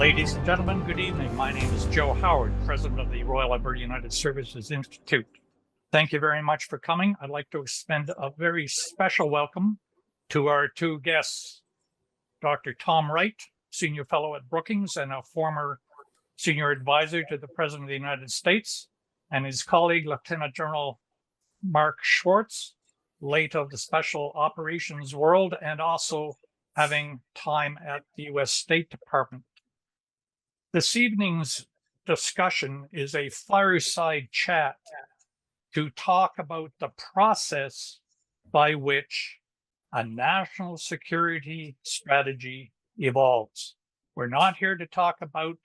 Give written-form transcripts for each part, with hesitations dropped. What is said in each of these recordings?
Ladies and gentlemen, good evening. My name is Joe Howard, President of the Royal Alberta United Services Institute. Thank you very much for coming. I'd like to extend a very special welcome to our two guests, Dr. Tom Wright, Senior Fellow at Brookings and a former Senior Advisor to the President of the United States, and his colleague, Lieutenant General Mark Schwartz, late of the Special Operations world and also having time at the U.S. State Department. This evening's discussion is a fireside chat to talk about the process by which a national security strategy evolves. We're not here to talk about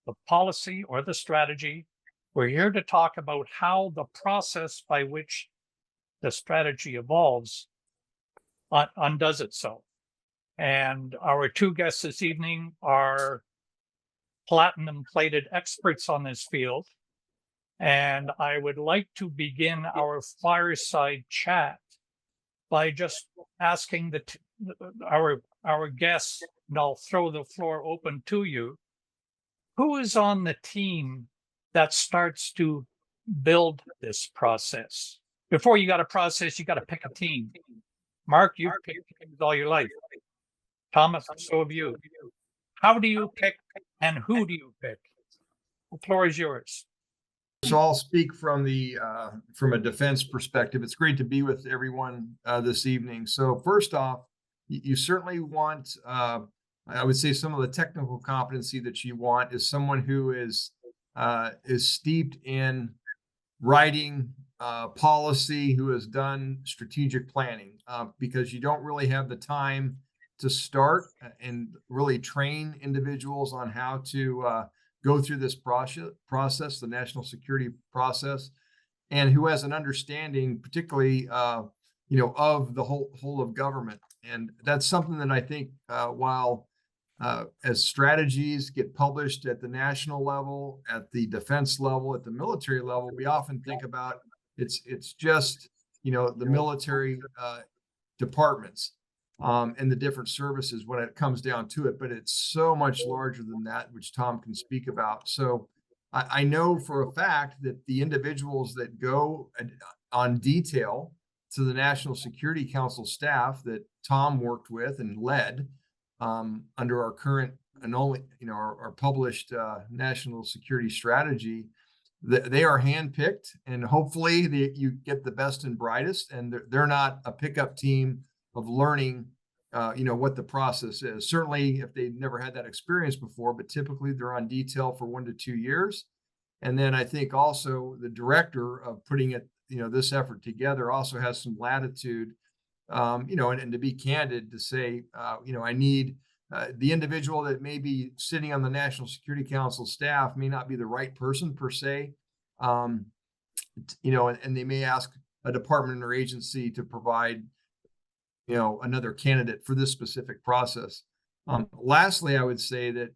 the policy or the strategy. We're here to talk about how the process by which the strategy evolves undoes itself. And our two guests this evening are platinum-plated experts on this field. And I would like to begin our fireside chat by just asking our guests, and I'll throw the floor open to you, who is on the team that starts to build this process? Before you got a process, you got to pick a team. Mark, you've picked teams all your life. Thomas, so have you. How do you pick and who do you pick? The floor is yours. So I'll speak from a defense perspective. It's great to be with everyone this evening. So first off, you certainly want, I would say, some of the technical competency that you want is someone who is steeped in writing policy, who has done strategic planning, because you don't really have the time to start and really train individuals on how to go through this process, the national security process, and who has an understanding, particularly, of the whole of government. And that's something that I think, while as strategies get published at the national level, at the defense level, at the military level, we often think about it's just the military departments and the different services when it comes down to it, but it's so much larger than that, which Tom can speak about. So I know for a fact that the individuals that go on detail to the National Security Council staff that Tom worked with and led under our current and only, our published national security strategy, they are handpicked, and hopefully you get the best and brightest, and they're not a pickup team of learning, what the process is. Certainly if they never had that experience before, but typically they're on detail for 1 to 2 years. And then I think also the director of putting it, this effort together also has some latitude, and to be candid to say, I need the individual that may be sitting on the National Security Council staff may not be the right person per se, and they may ask a department or agency to provide another candidate for this specific process. Lastly, I would say that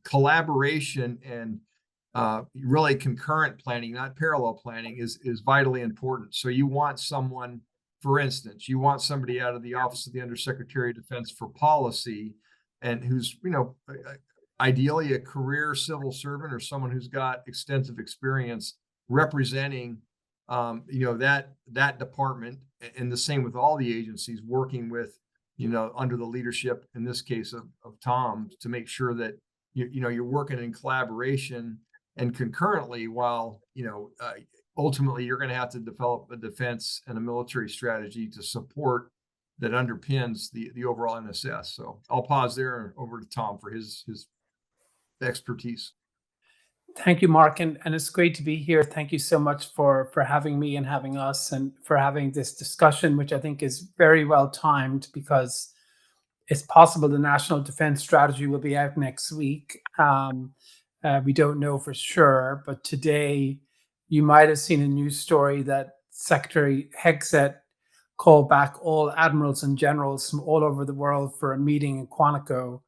collaboration and really concurrent planning, not parallel planning, is vitally important. So you want someone, for instance, you want somebody out of the Office of the Undersecretary of Defense for Policy, and who's ideally a career civil servant or someone who's got extensive experience representing that department, and the same with all the agencies working with, under the leadership, in this case of Tom, to make sure that you're working in collaboration and concurrently, while ultimately you're going to have to develop a defense and a military strategy to support that underpins the overall NSS. So I'll pause there and over to Tom for his expertise. Thank you, Mark, and it's great to be here. Thank you so much for having me and having us, and for having this discussion, which I think is very well timed, because it's possible the National Defense Strategy will be out next week. We don't know for sure, but today you might have seen a news story that Secretary Hegseth called back all admirals and generals from all over the world for a meeting in Quantico,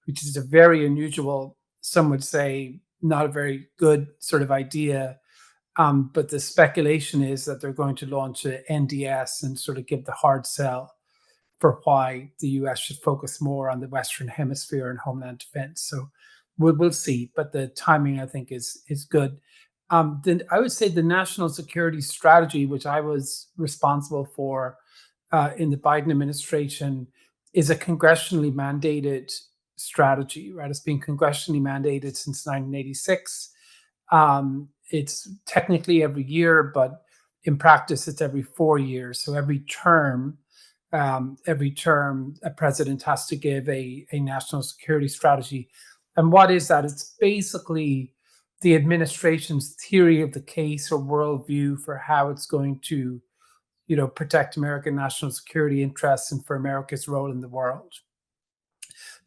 which is a very unusual, some would say, not a very good sort of idea. But the speculation is that they're going to launch an NDS and sort of give the hard sell for why the US should focus more on the Western Hemisphere and homeland defense. So we'll see, but the timing I think is good. Then I would say the national security strategy, which I was responsible for in the Biden administration, is a congressionally mandated strategy, right? It's been congressionally mandated since 1986. It's technically every year, but in practice, it's every 4 years. So every term, a president has to give a national security strategy. And what is that? It's basically the administration's theory of the case or worldview for how it's going to, protect American national security interests and for America's role in the world.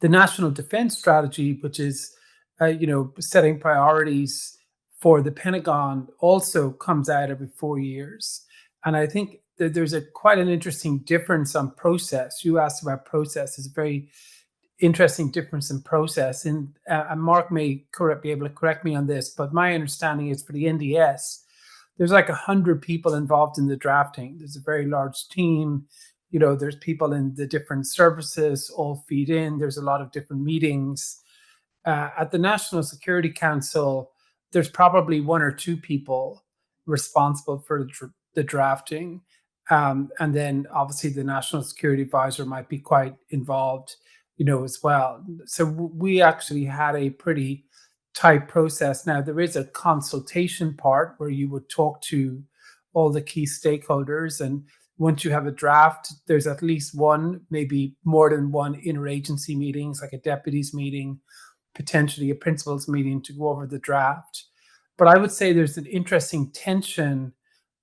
The national defense strategy, which is, setting priorities for the Pentagon, also comes out every 4 years. And I think that there's quite an interesting difference on process. You asked about process. It's a very interesting difference in process. And Mark may be able to correct me on this, but my understanding is for the NDS, there's like 100 people involved in the drafting. There's a very large team. There's people in the different services all feed in. There's a lot of different meetings. At the National Security Council, there's probably one or two people responsible for the drafting. And then obviously the National Security Advisor might be quite involved, as well. So we actually had a pretty tight process. Now, there is a consultation part where you would talk to all the key stakeholders. And once you have a draft, there's at least one, maybe more than one interagency meetings, like a deputies meeting, potentially a principals meeting to go over the draft. But I would say there's an interesting tension,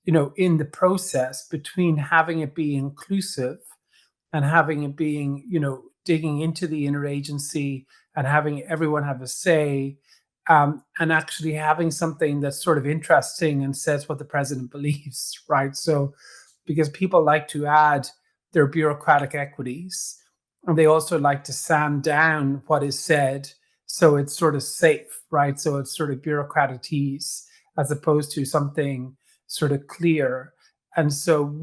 in the process between having it be inclusive and having it being, digging into the interagency and having everyone have a say, and actually having something that's sort of interesting and says what the president believes, right? So, because people like to add their bureaucratic equities, and they also like to sand down what is said, so it's sort of safe, right? So it's sort of bureaucratese as opposed to something sort of clear. And so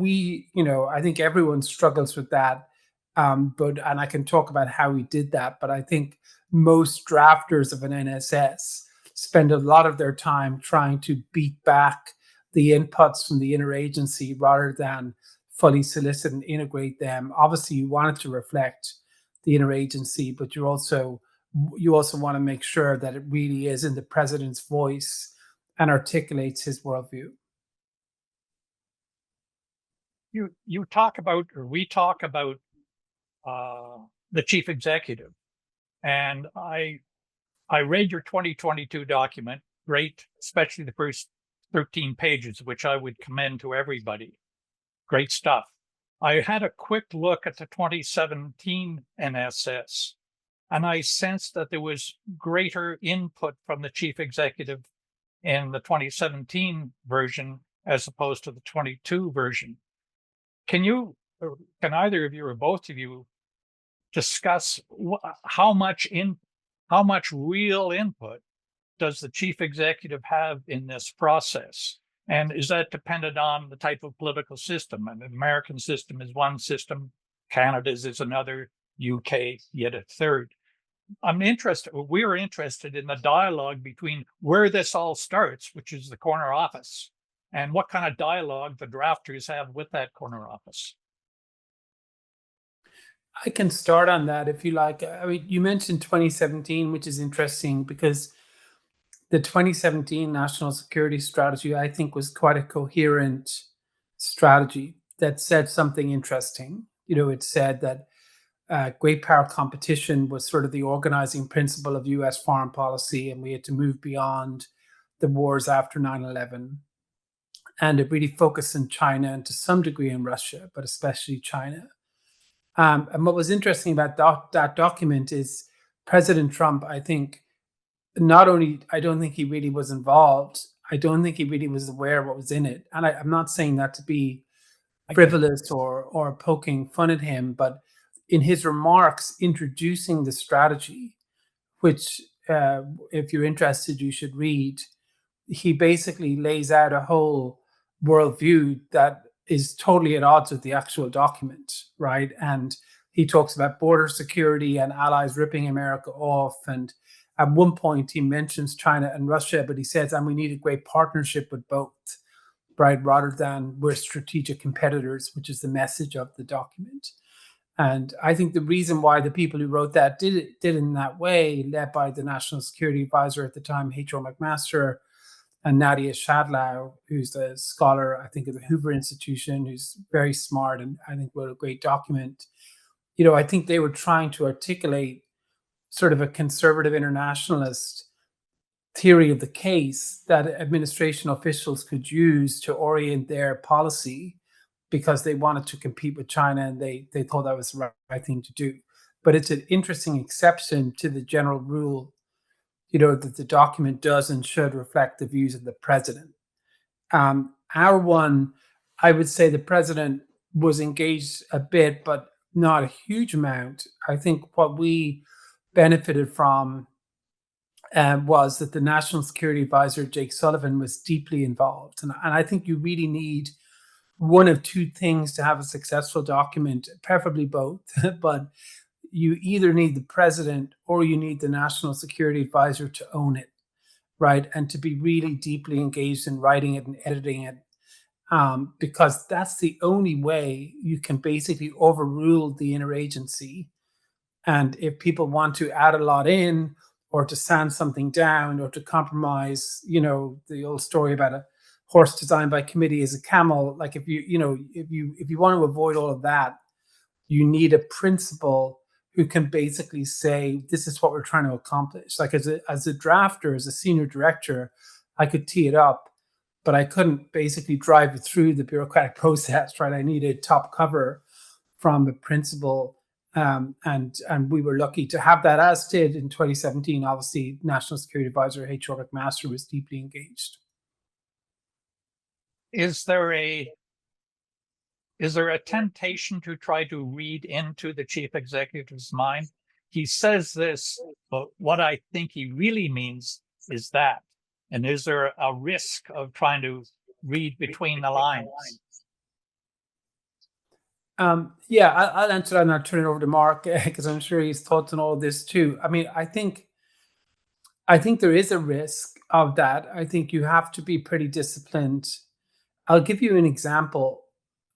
I think everyone struggles with that. And I can talk about how we did that, but I think most drafters of an NSS spend a lot of their time trying to beat back the inputs from the interagency rather than fully solicit and integrate them. Obviously, you want it to reflect the interagency, but you also want to make sure that it really is in the president's voice and articulates his worldview. We talk about the chief executive, and I read your 2022 document, great, especially the first 13 pages, which I would commend to everybody. Great stuff. I had a quick look at the 2017 NSS, and I sensed that there was greater input from the chief executive in the 2017 version as opposed to the 22 version. Can either of you or both of you discuss how much real input does the chief executive have in this process? And is that dependent on the type of political system? And the American system is one system, Canada's is another, UK yet a third. We're interested in the dialogue between where this all starts, which is the corner office, and what kind of dialogue the drafters have with that corner office. I can start on that if you like. I mean, you mentioned 2017, which is interesting because the 2017 National Security Strategy, I think, was quite a coherent strategy that said something interesting. It said that great power competition was sort of the organizing principle of US foreign policy, and we had to move beyond the wars after 9/11. And it really focused on China and to some degree in Russia, but especially China. And what was interesting about that document is President Trump, I think, I don't think he really was involved. I don't think he really was aware of what was in it. And I'm not saying that to be frivolous or poking fun at him, but in his remarks introducing the strategy, which if you're interested, you should read, he basically lays out a whole worldview that is totally at odds with the actual document, right? And he talks about border security and allies ripping America off and At one point, he mentions China and Russia, but he says, and we need a great partnership with both, right? Rather than we're strategic competitors, which is the message of the document. And I think the reason why the people who wrote that did it in that way, led by the National Security Advisor at the time, H.R. McMaster, and Nadia Shadlow, who's a scholar, I think, at the Hoover Institution, who's very smart and I think wrote a great document. I think they were trying to articulate sort of a conservative internationalist theory of the case that administration officials could use to orient their policy because they wanted to compete with China and they thought that was the right thing to do. But it's an interesting exception to the general rule, that the document does and should reflect the views of the president. Our one, I would say the president was engaged a bit, but not a huge amount. I think what we benefited from was that the National Security Advisor, Jake Sullivan, was deeply involved. And I think you really need one of two things to have a successful document, preferably both, but you either need the president or you need the National Security Advisor to own it, right? And to be really deeply engaged in writing it and editing it, because that's the only way you can basically overrule the interagency. And if people want to add a lot in or to sand something down or to compromise, the old story about a horse designed by committee is a camel. Like if you want to avoid all of that, you need a principal who can basically say, this is what we're trying to accomplish. Like as a drafter, as a senior director, I could tee it up, but I couldn't basically drive it through the bureaucratic process, right? I needed top cover from the principal. And we were lucky to have that, as did in 2017. Obviously, National Security Advisor H.R. McMaster was deeply engaged. Is there a temptation to try to read into the chief executive's mind? He says this, but what I think he really means is that. And is there a risk of trying to read between the lines? Yeah, I'll answer that and I'll turn it over to Mark because I'm sure he's thoughts on all of this too. I mean, I think there is a risk of that. I think you have to be pretty disciplined. I'll give you an example.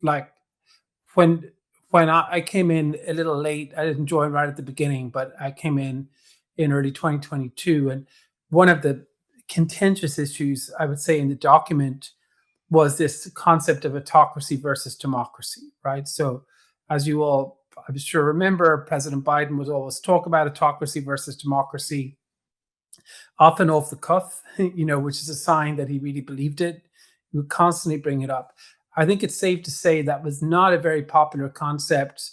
Like when I came in a little late, I didn't join right at the beginning, but I came in early 2022. And one of the contentious issues, I would say, in the document was this concept of autocracy versus democracy, right? So as you all, I'm sure, remember, President Biden would always talk about autocracy versus democracy, often off the cuff, which is a sign that he really believed it. He would constantly bring it up. I think it's safe to say that was not a very popular concept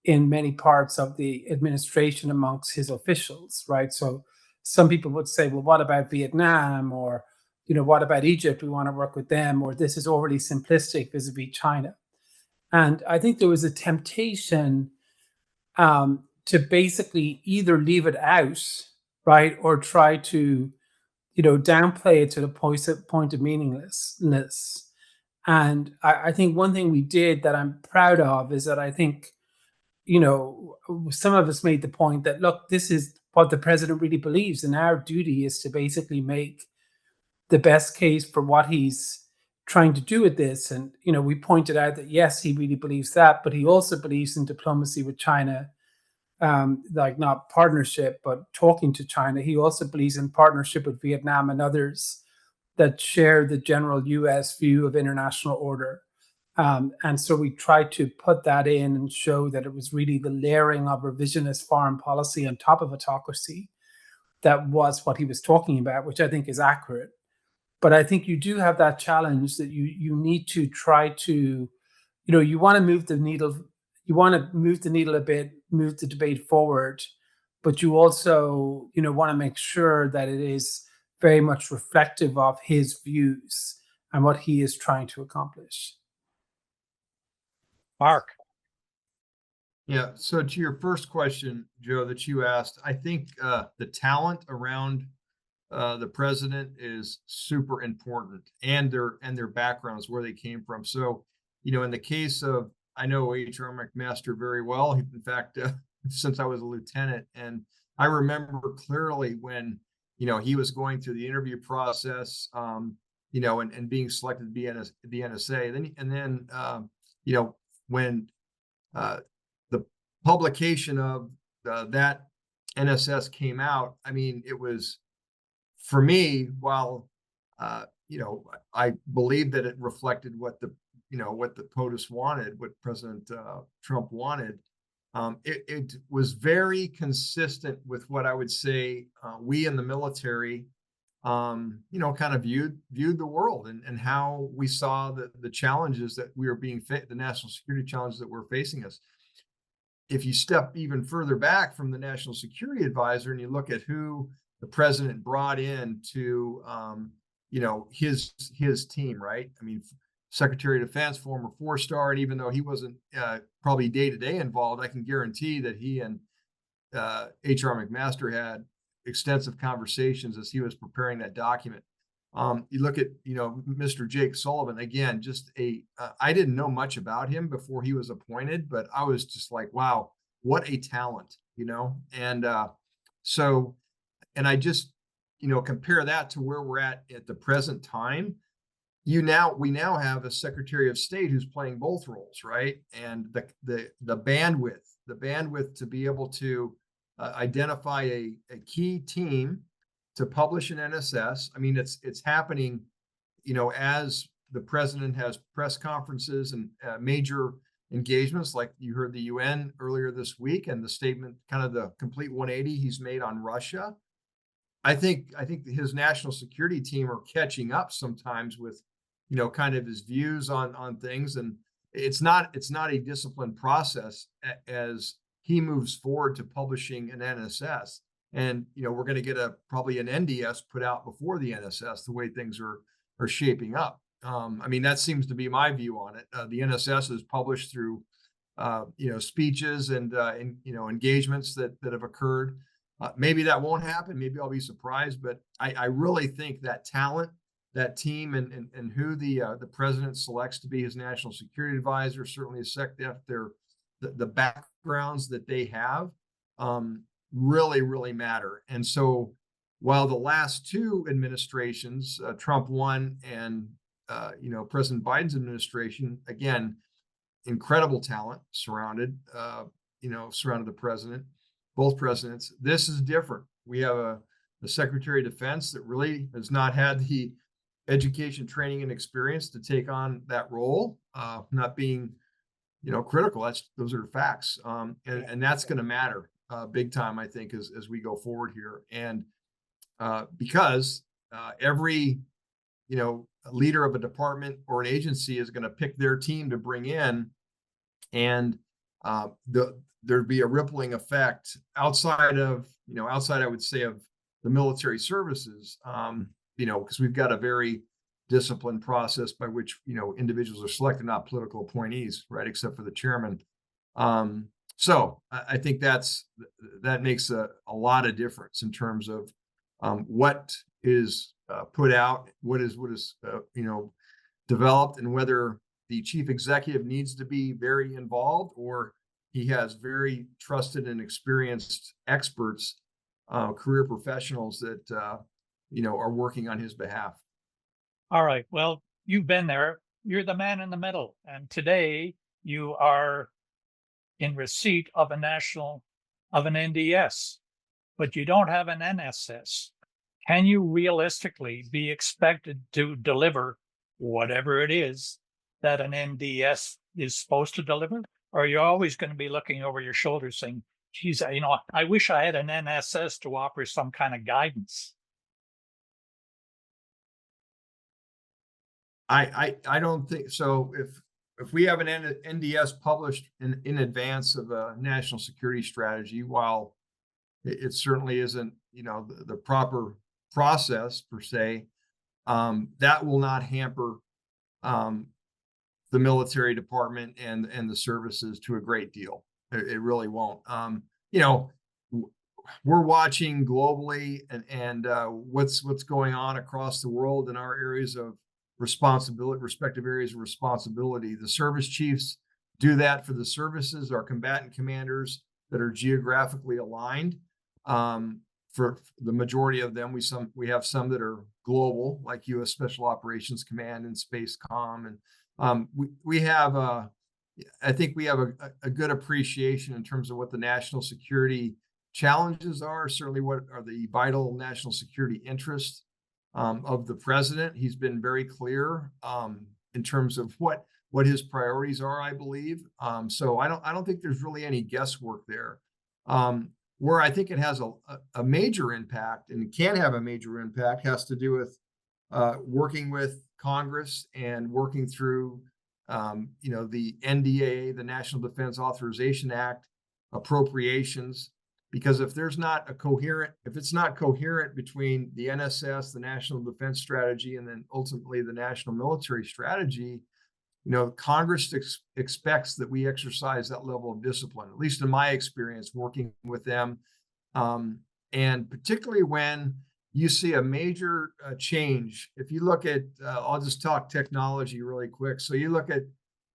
in many parts of the administration amongst his officials, right? So some people would say, well, what about Vietnam? Or what about Egypt? We want to work with them, or this is overly simplistic vis-a-vis China. And I think there was a temptation to basically either leave it out, right, or try to, downplay it to the point of meaninglessness. And I think one thing we did that I'm proud of is that I think, some of us made the point that, look, this is what the president really believes, and our duty is to basically make the best case for what he's trying to do with this. And, we pointed out that, yes, he really believes that, but he also believes in diplomacy with China, like not partnership, but talking to China. He also believes in partnership with Vietnam and others that share the general US view of international order. And so we tried to put that in and show that it was really the layering of revisionist foreign policy on top of autocracy that was what he was talking about, which I think is accurate. But I think you do have that challenge that you need to try to, you want to move the needle. You want to move the needle a bit, move the debate forward, but you also, want to make sure that it is very much reflective of his views and what he is trying to accomplish. Mark. Yeah. So to your first question, Joe, that you asked, I think the talent around the president is super important, and their backgrounds, where they came from. So, in the case of, I know H.R. McMaster very well. In fact, since I was a lieutenant, and I remember clearly when, he was going through the interview process, and being selected to be the NSA. Then, when the publication of that NSS came out, I mean, it was, for me, while, I believe that it reflected what the POTUS wanted, what President Trump wanted. It was very consistent with what I would say we in the military, kind of viewed the world and how we saw the challenges that we were the national security challenges that were facing us. If you step even further back from the National Security Advisor and you look at who the president brought in to, his team, right? I mean, Secretary of Defense, former 4-star, and even though he wasn't probably day-to-day involved, I can guarantee that he and H.R. McMaster had extensive conversations as he was preparing that document. You look at, Mr. Jake Sullivan, again, just I didn't know much about him before he was appointed, but I was just like, wow, what a talent, and and I just, compare that to where we're at the present time. We now have a Secretary of State who's playing both roles, right? And the bandwidth to be able to identify a key team to publish an NSS. I mean, it's happening, as the president has press conferences and major engagements, like you heard the UN earlier this week, and the statement, kind of the complete 180 he's made on Russia. I think his national security team are catching up sometimes with, kind of his views on things, and it's not a disciplined process as he moves forward to publishing an NSS. And we're going to get probably an NDS put out before the NSS, the way things are shaping up. I mean, that seems to be my view on it. The NSS is published through speeches and engagements that have occurred. Maybe that won't happen. Maybe I'll be surprised, but I really think that talent, that team, and who the president selects to be his national security advisor, certainly the backgrounds that they have, really matter. And so while the last two administrations, Trump 1 and President Biden's administration, again, incredible talent surrounded the president, both presidents. This is different. We have a Secretary of Defense that really has not had the education, training, and experience to take on that role. Not being, critical. Those are facts, and that's going to matter big time, I think, as we go forward here. And because every leader of a department or an agency is going to pick their team to bring in, and there'd be a rippling effect outside, I would say, of the military services, because we've got a very disciplined process by which, individuals are selected, not political appointees, right? Except for the chairman. So I think that makes a lot of difference in terms of what is put out, what is developed, and whether the chief executive needs to be very involved, or he has very trusted and experienced experts, career professionals that are working on his behalf. All right. Well, you've been there. You're the man in the middle, and today you are in receipt of an NDS, but you don't have an NSS. Can you realistically be expected to deliver whatever it is that an NDS is supposed to deliver? Or are you always going to be looking over your shoulder saying, geez, I wish I had an NSS to offer some kind of guidance? I don't think so. If we have an NDS published in advance of a national security strategy, while it certainly isn't, the proper process per se, that will not hamper the military department and the services to a great deal. It really won't. We're watching globally and what's going on across the world in our areas of responsibility, respective areas of responsibility. The service chiefs do that for the services, our combatant commanders that are geographically aligned. For the majority of them, we have some that are global, like U.S. Special Operations Command and Space Comm, and we have I think we have a good appreciation in terms of what the national security challenges are. Certainly, what are the vital national security interests of the president. He's been very clear in terms of what his priorities are, I believe. So I don't think there's really any guesswork there. Where I think it has a major impact and can have a major impact has to do with working with Congress and working through the NDA, the National Defense Authorization Act, appropriations. Because if it's not coherent between the NSS, the National Defense Strategy, and then ultimately the National Military Strategy, Congress expects that we exercise that level of discipline, at least in my experience working with them. And particularly when you see a major change, if you look at, I'll just talk technology really quick. So you look at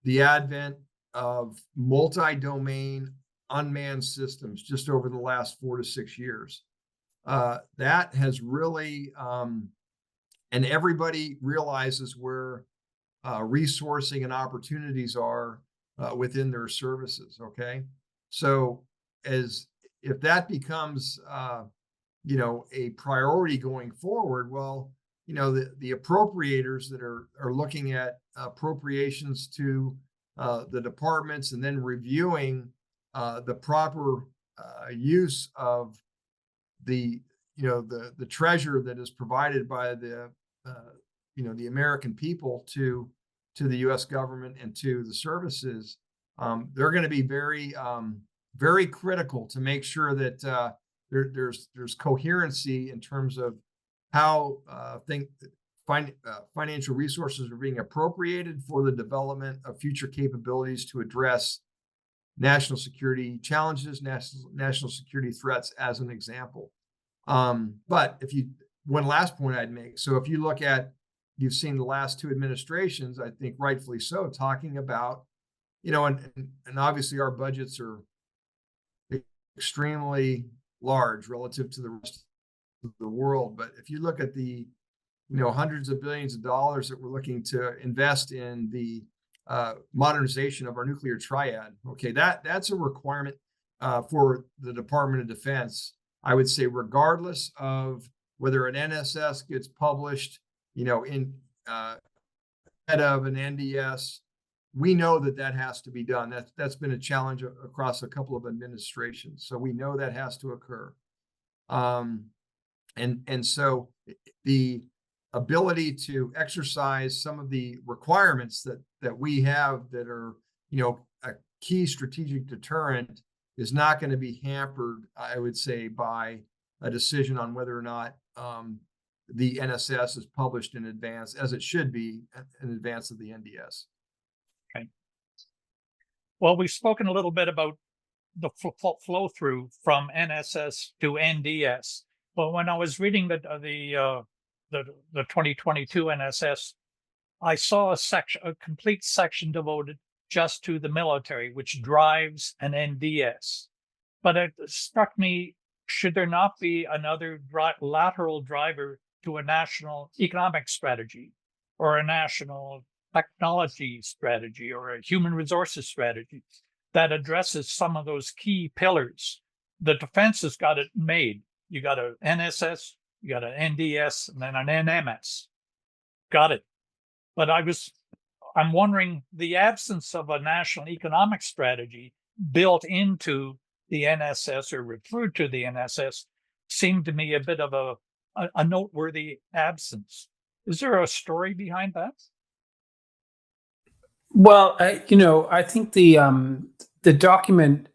the advent of multi-domain unmanned systems just over the last 4 to 6 years. That has really, and everybody realizes where resourcing and opportunities are within their services. Okay, so if that becomes a priority going forward, well, the appropriators that are looking at appropriations to the departments and then reviewing the proper use of the treasure that is provided by the American people to the U.S. government and to the services, they're going to be very critical to make sure that there's coherency in terms of how financial resources are being appropriated for the development of future capabilities to address national security challenges, national security threats, as an example. But one last point I'd make. So if you look at, you've seen the last 2 administrations, I think rightfully so, talking about, and obviously our budgets are extremely large relative to the rest of the world. But if you look at the, hundreds of billions of dollars that we're looking to invest in the modernization of our nuclear triad, okay, that's a requirement for the Department of Defense. I would say, regardless of whether an NSS gets published, in head of an NDS, we know that has to be done. That's been a challenge across a couple of administrations, so we know that has to occur. And so the ability to exercise some of the requirements that we have that are, a key strategic deterrent is not going to be hampered, I would say, by a decision on whether or not the NSS is published in advance, as it should be in advance of the NDS. Okay. Well, we've spoken a little bit about the flow through from NSS to NDS. But when I was reading the 2022 NSS, I saw a complete section devoted just to the military, which drives an NDS. But it struck me, should there not be another lateral driver to a national economic strategy, or a national technology strategy, or a human resources strategy that addresses some of those key pillars? The defense has got it made. You got an NSS, you got an NDS, and then an NMS. Got it. But I'm wondering, the absence of a national economic strategy built into the NSS or referred to the NSS seemed to me a bit of a noteworthy absence. Is there a story behind that? Well, I think the document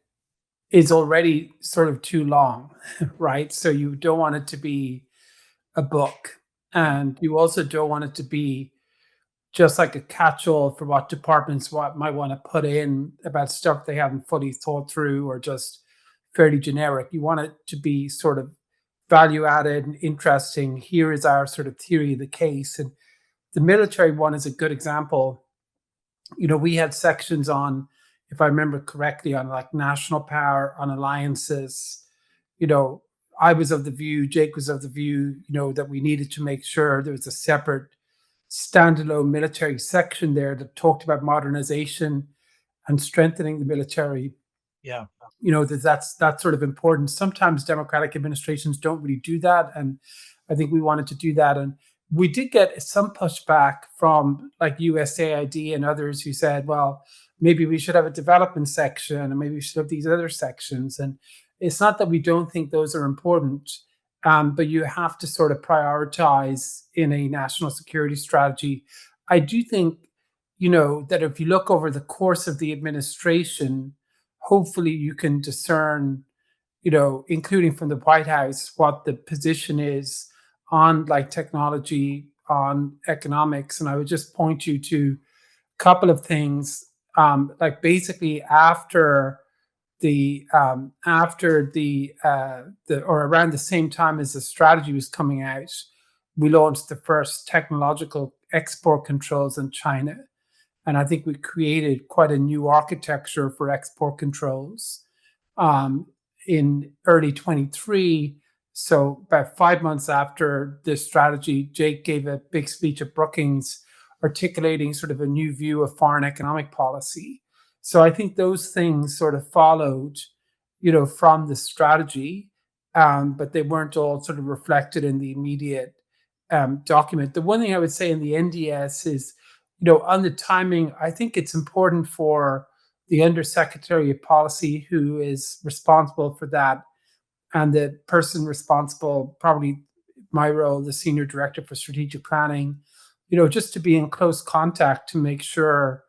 is already sort of too long, right? So you don't want it to be a book, and you also don't want it to be just like a catch-all for what departments might want to put in about stuff they haven't fully thought through, or just fairly generic. You want it to be sort of value added and interesting. Here is our sort of theory of the case. And the military one is a good example. We had sections on, if I remember correctly, on like national power, on alliances, I was of the view, Jake was of the view, that we needed to make sure there was a separate standalone military section there that talked about modernization and strengthening the military. Yeah. That's sort of important. Sometimes democratic administrations don't really do that, and I think we wanted to do that. And we did get some pushback from like USAID and others who said, well, maybe we should have a development section and maybe we should have these other sections. And it's not that we don't think those are important, but you have to sort of prioritize in a national security strategy. I do think, that if you look over the course of the administration, hopefully you can discern, including from the White House, what the position is on like technology, on economics. And I would just point you to a couple of things. Like basically after the or around the same time as the strategy was coming out, we launched the first technological export controls in China. And I think we created quite a new architecture for export controls in early 23. So about 5 months after this strategy, Jake gave a big speech at Brookings articulating sort of a new view of foreign economic policy. So I think those things sort of followed, from the strategy, but they weren't all sort of reflected in the immediate document. The one thing I would say in the NDS is, on the timing, I think it's important for the Undersecretary of Policy who is responsible for that, and the person responsible, probably my role, the Senior Director for Strategic Planning, just to be in close contact to make sure,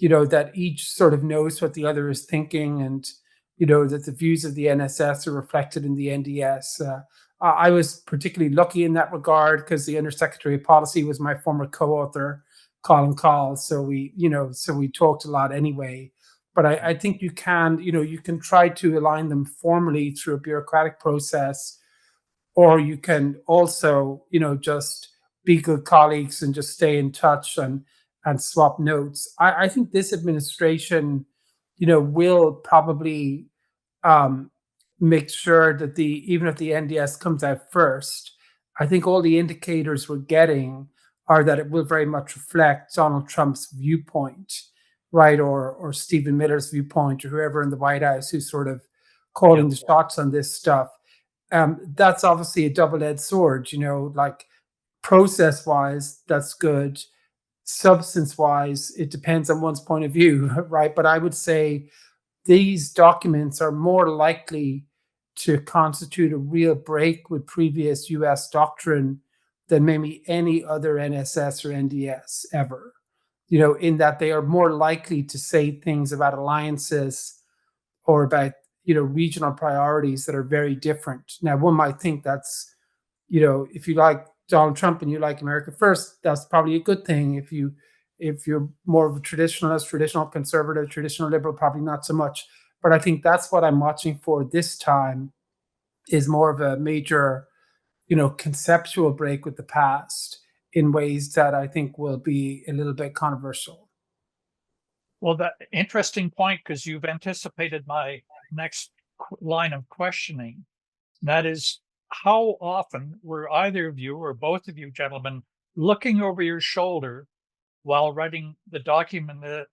that each sort of knows what the other is thinking, and, that the views of the NSS are reflected in the NDS. I was particularly lucky in that regard because the Undersecretary of Policy was my former co-author, Colin Call. So we talked a lot anyway. But I think you can try to align them formally through a bureaucratic process, or you can also, just be good colleagues and just stay in touch and swap notes. I think this administration, will probably make sure that even if the NDS comes out first, I think all the indicators we're getting are that it will very much reflect Donald Trump's viewpoint, right, or Stephen Miller's viewpoint, or whoever in the White House who's sort of calling the shots on this stuff. That's obviously a double-edged sword, like process-wise, that's good. Substance-wise, it depends on one's point of view, right? But I would say these documents are more likely to constitute a real break with previous U.S. doctrine than maybe any other NSS or NDS ever, in that they are more likely to say things about alliances or about, regional priorities that are very different. Now, one might think that's, if you like Donald Trump and you like America First, that's probably a good thing. If you're more of a traditionalist, traditional conservative, traditional liberal, probably not so much. But I think that's what I'm watching for this time, is more of a major, conceptual break with the past in ways that I think will be a little bit controversial. Well, that interesting point, because you've anticipated my next line of questioning. That is, how often were either of you or both of you gentlemen looking over your shoulder while writing the documents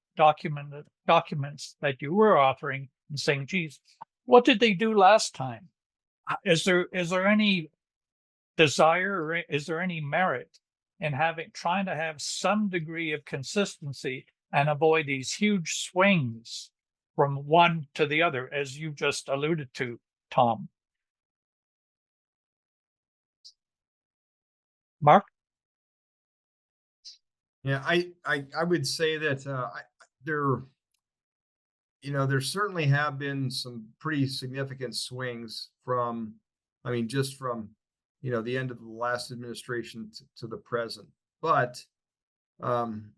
that you were authoring and saying, geez, what did they do last time? Is there any desire, or is there any merit in trying to have some degree of consistency and avoid these huge swings from one to the other, as you just alluded to, Tom? Mark? Yeah, I would say that there certainly have been some pretty significant swings from, just from, the end of the last administration to the present. But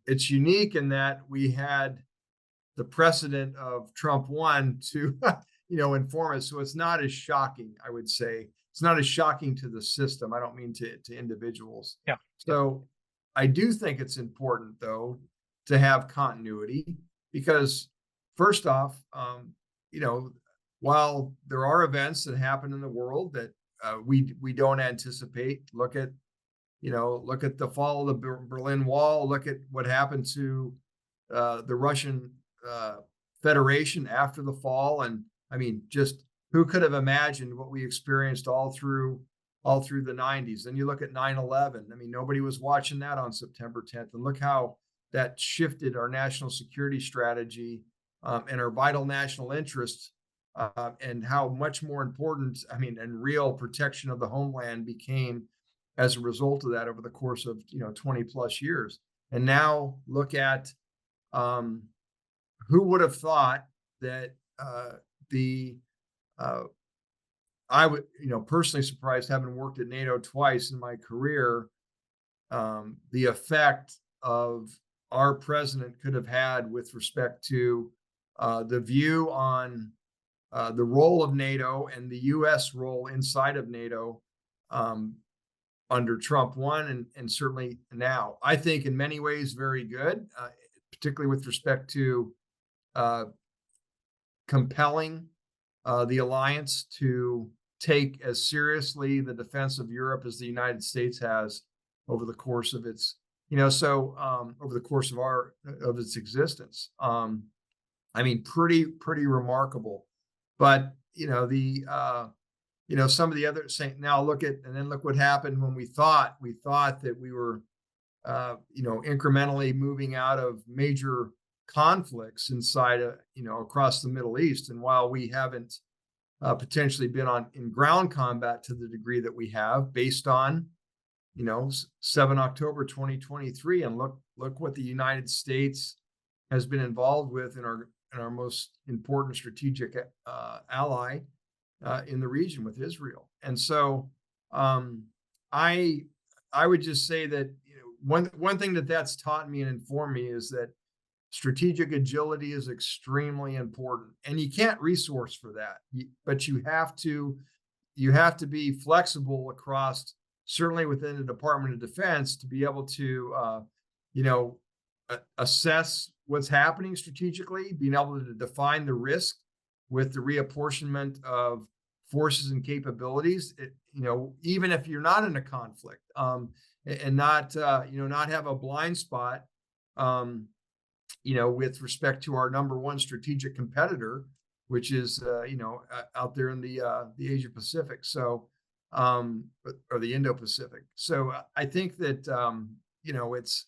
it's unique in that we had the precedent of Trump 1 to, inform us. So it's not as shocking, I would say. It's not as shocking to the system. I don't mean to individuals. Yeah. So I do think it's important, though, to have continuity, because first off, while there are events that happen in the world that we don't anticipate. Look at the fall of the Berlin Wall. Look at what happened to the Russian Federation after the fall. And I mean, just who could have imagined what we experienced all through the 90s? And you look at 9/11. I mean, nobody was watching that on September 10th. And look how that shifted our national security strategy and our vital national interests, and how much more important, I mean, and real protection of the homeland became as a result of that over the course of 20 plus years. And now look at who would have thought that I would, personally surprised, having worked at NATO twice in my career, the effect of our president could have had with respect to the view on the role of NATO and the U.S. role inside of NATO under Trump 1 and certainly now. I think in many ways very good, particularly with respect to compelling the alliance to take as seriously the defense of Europe as the United States has over the course of its, over the course of its existence. I mean, pretty remarkable. But some of the other saying, now look what happened when we thought that we were incrementally moving out of major conflicts inside across the Middle East. And while we haven't potentially been in ground combat to the degree that we have, based on 7 October 2023, and look what the United States has been involved with in our most important strategic ally in the region with Israel. And so I would just say that one thing that's taught me and informed me is that strategic agility is extremely important, and you can't resource for that, but you have to be flexible across, certainly within the Department of Defense, to be able to assess what's happening strategically, being able to define the risk with the reapportionment of forces and capabilities, even if you're not in a conflict, and not have a blind spot, with respect to our number one strategic competitor, which is, out there in the Asia Pacific. So, or the Indo-Pacific. So I think that, it's,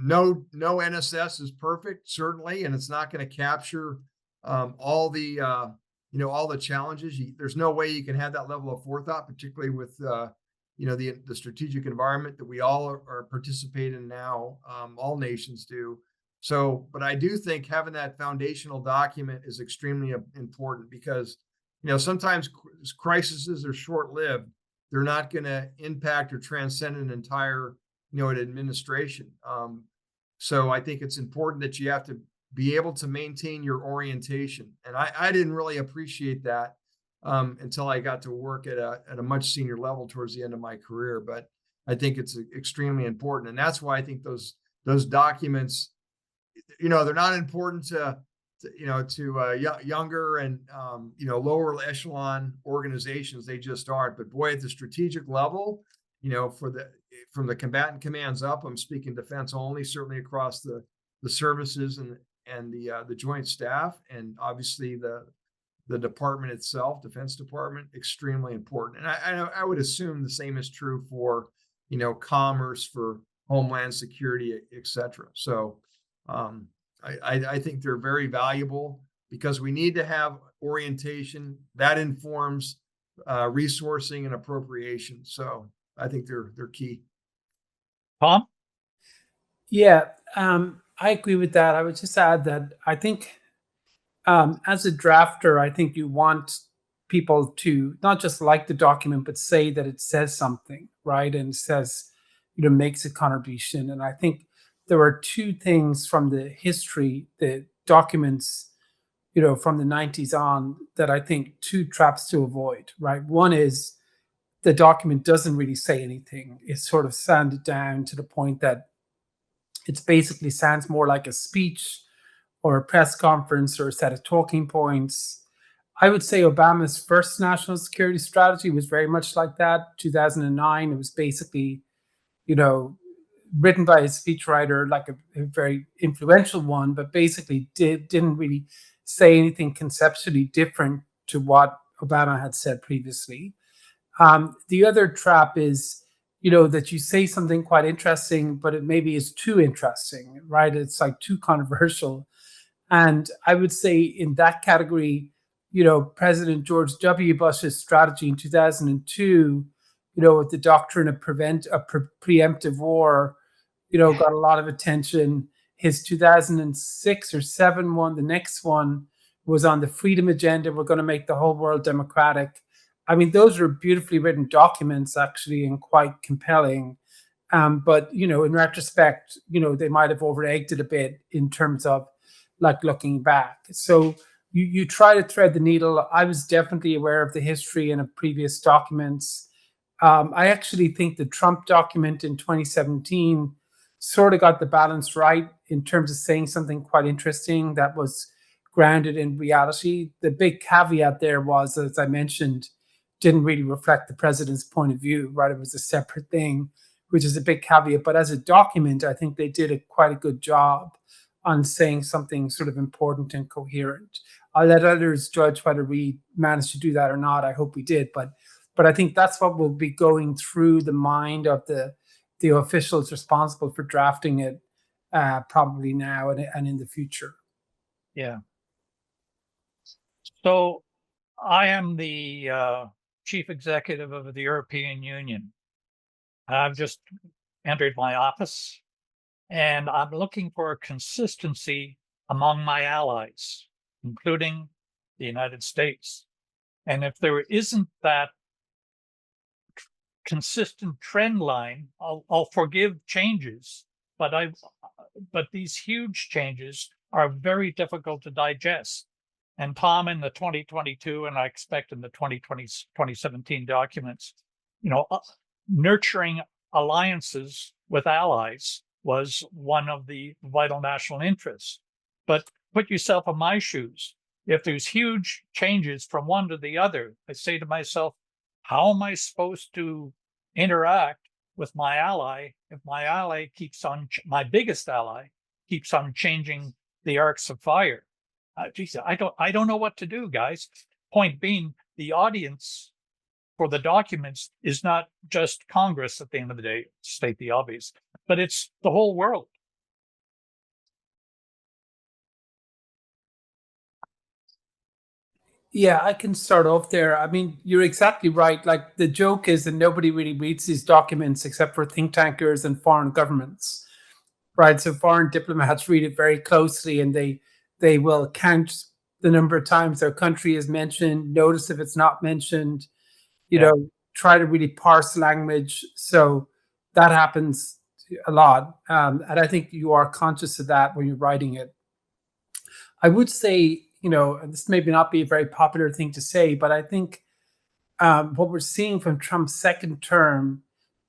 no NSS is perfect, certainly, and it's not going to capture all the challenges. There's no way you can have that level of forethought, particularly with the strategic environment that we all are participating in now. All nations do. So, but I do think having that foundational document is extremely important, because sometimes crises are short-lived. They're not going to impact or transcend an entire an administration. So I think it's important that you have to be able to maintain your orientation. And I didn't really appreciate that until I got to work at a much senior level towards the end of my career. But I think it's extremely important. And that's why I think those documents, they're not important to younger and, lower echelon organizations. They just aren't. But boy, at the strategic level, from the combatant commands up, I'm speaking defense only, certainly across the services and the joint staff, and obviously the department itself, Defense Department, extremely important. And I would assume the same is true for, commerce, for Homeland Security, et cetera. So I think they're very valuable, because we need to have orientation that informs resourcing and appropriation. So I think they're key. Tom? Yeah, I agree with that. I would just add that I think as a drafter, I think you want people to not just like the document, but say that it says something, right? And says, makes a contribution. And I think there are two things from the history, the documents, from the 90s on, that I think two traps to avoid, right? One is the document doesn't really say anything. It's sort of sanded down to the point that it basically sounds more like a speech or a press conference or a set of talking points. I would say Obama's first national security strategy was very much like that. 2009, it was basically, you know, written by a speechwriter, like a very influential one, but basically didn't really say anything conceptually different to what Obama had said previously. The other trap is, that you say something quite interesting, but it maybe is too interesting, right? It's like too controversial. And I would say in that category, President George W. Bush's strategy in 2002, with the doctrine of preemptive war, got a lot of attention. His 2006 or 7 one, the next one, was on the freedom agenda. We're going to make the whole world democratic. I mean, those are beautifully written documents, actually, and quite compelling. But, in retrospect, they might have over-egged it a bit in terms of like looking back. So you try to thread the needle. I was definitely aware of the history and of previous documents. I actually think the Trump document in 2017 sort of got the balance right in terms of saying something quite interesting that was grounded in reality. The big caveat there was, as I mentioned, didn't really reflect the president's point of view, right? It was a separate thing, which is a big caveat. But as a document, I think they did quite a good job on saying something sort of important and coherent. I'll let others judge whether we managed to do that or not. I hope we did. But I think that's what will be going through the mind of the officials responsible for drafting it, probably now and in the future. Yeah. So I am the chief executive of the European Union. I've just entered my office, and I'm looking for consistency among my allies, including the United States. And if there isn't that consistent trend line, I'll forgive changes, but these huge changes are very difficult to digest. And Tom, in the 2022, and I expect in the 2017 documents, nurturing alliances with allies was one of the vital national interests. But put yourself in my shoes. If there's huge changes from one to the other, I say to myself, how am I supposed to interact with my ally if my ally my biggest ally keeps on changing the arcs of fire? I don't know what to do, guys. Point being, the audience for the documents is not just Congress at the end of the day, to state the obvious, but it's the whole world. Yeah, I can start off there. I mean, you're exactly right. Like, the joke is that nobody really reads these documents except for think tankers and foreign governments, right? So foreign diplomats read it very closely, and they will count the number of times their country is mentioned, notice if it's not mentioned, try to really parse language. So that happens a lot. And I think you are conscious of that when you're writing it. I would say, this may not be a very popular thing to say, but I think what we're seeing from Trump's second term,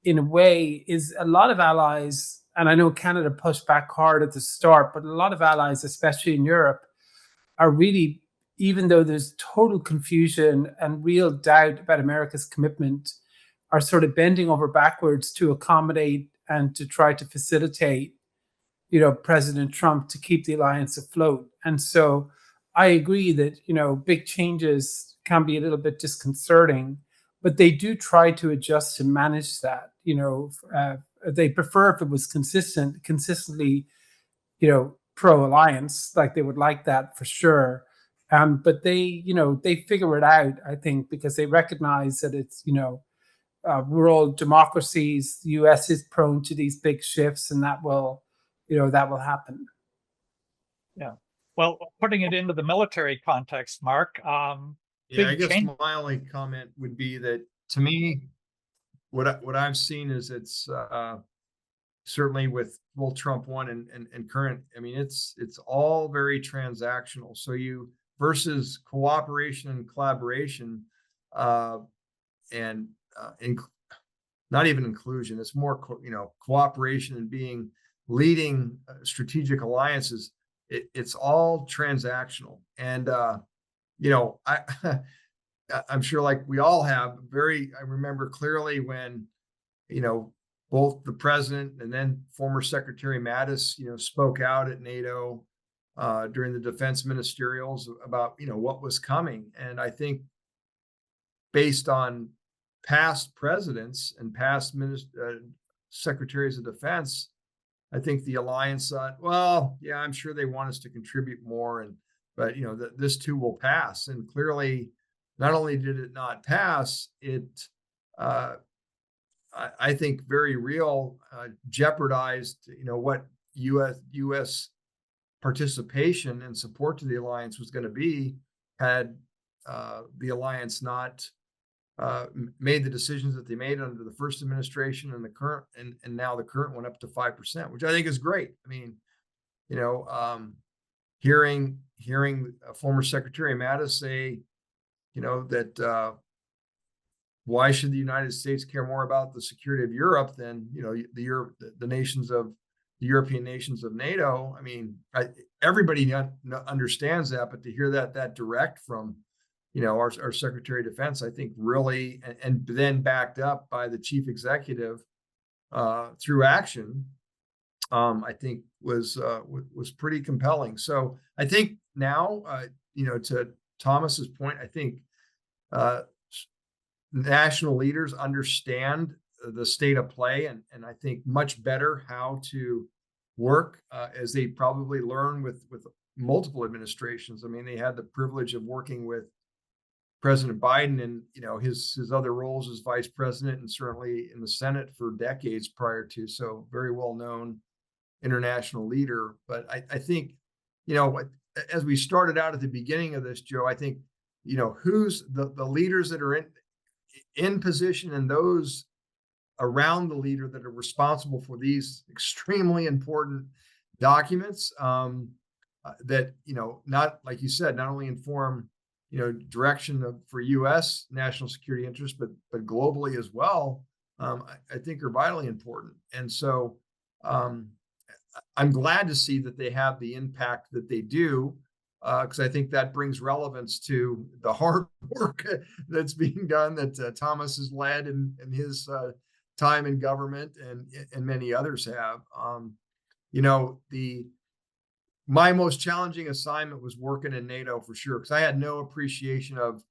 in a way, is a lot of allies, and I know Canada pushed back hard at the start, but a lot of allies, especially in Europe, are really, even though there's total confusion and real doubt about America's commitment, are sort of bending over backwards to accommodate and to try to facilitate, President Trump to keep the alliance afloat. And so I agree that, big changes can be a little bit disconcerting, but they do try to adjust and manage that. They prefer if it was consistently, pro-alliance, like they would like that for sure. But they figure it out, I think, because they recognize that it's, we're all democracies. The US is prone to these big shifts, and that will happen. Yeah. Well, putting it into the military context, Mark. I guess my only comment would be that, to me, what I've seen is it's certainly with both Trump 1 and current. I mean, it's all very transactional. So versus cooperation and collaboration, and not even inclusion. It's more cooperation and leading strategic alliances. It's all transactional, and I'm sure like we all have I remember clearly when, both the president and then former Secretary Mattis, spoke out at NATO during the defense ministerials about, what was coming. And I think based on past presidents and past secretaries of defense, I think the alliance thought, well, yeah, I'm sure they want us to contribute more, but this too will pass. And clearly, not only did it not pass, it I think very real jeopardized what U.S. participation and support to the alliance was going to be had the alliance not made the decisions that they made under the first administration and the current and now the current one up to 5%, which I think is great. I mean, hearing former Secretary Mattis say, that why should the United States care more about the security of Europe than the nations of the European nations of NATO? I mean, everybody understands that, but to hear that direct from our Secretary of Defense, I think really, and then backed up by the chief executive through action, I think was pretty compelling. So I think now, to Thomas's point, I think national leaders understand the state of play, and I think much better how to work as they probably learn with multiple administrations. I mean, they had the privilege of working with President Biden and his other roles as vice president and certainly in the Senate for decades prior to, so very well known international leader. But I think as we started out at the beginning of this, Joe, I think who's the leaders that are in position and those around the leader that are responsible for these extremely important documents that not, like you said, not only inform direction for U.S. national security interests, but globally as well, I think are vitally important. And so I'm glad to see that they have the impact that they do, because I think that brings relevance to the hard work that's being done that Thomas has led in his time in government, and many others have. My most challenging assignment was working in NATO for sure, because I had no appreciation of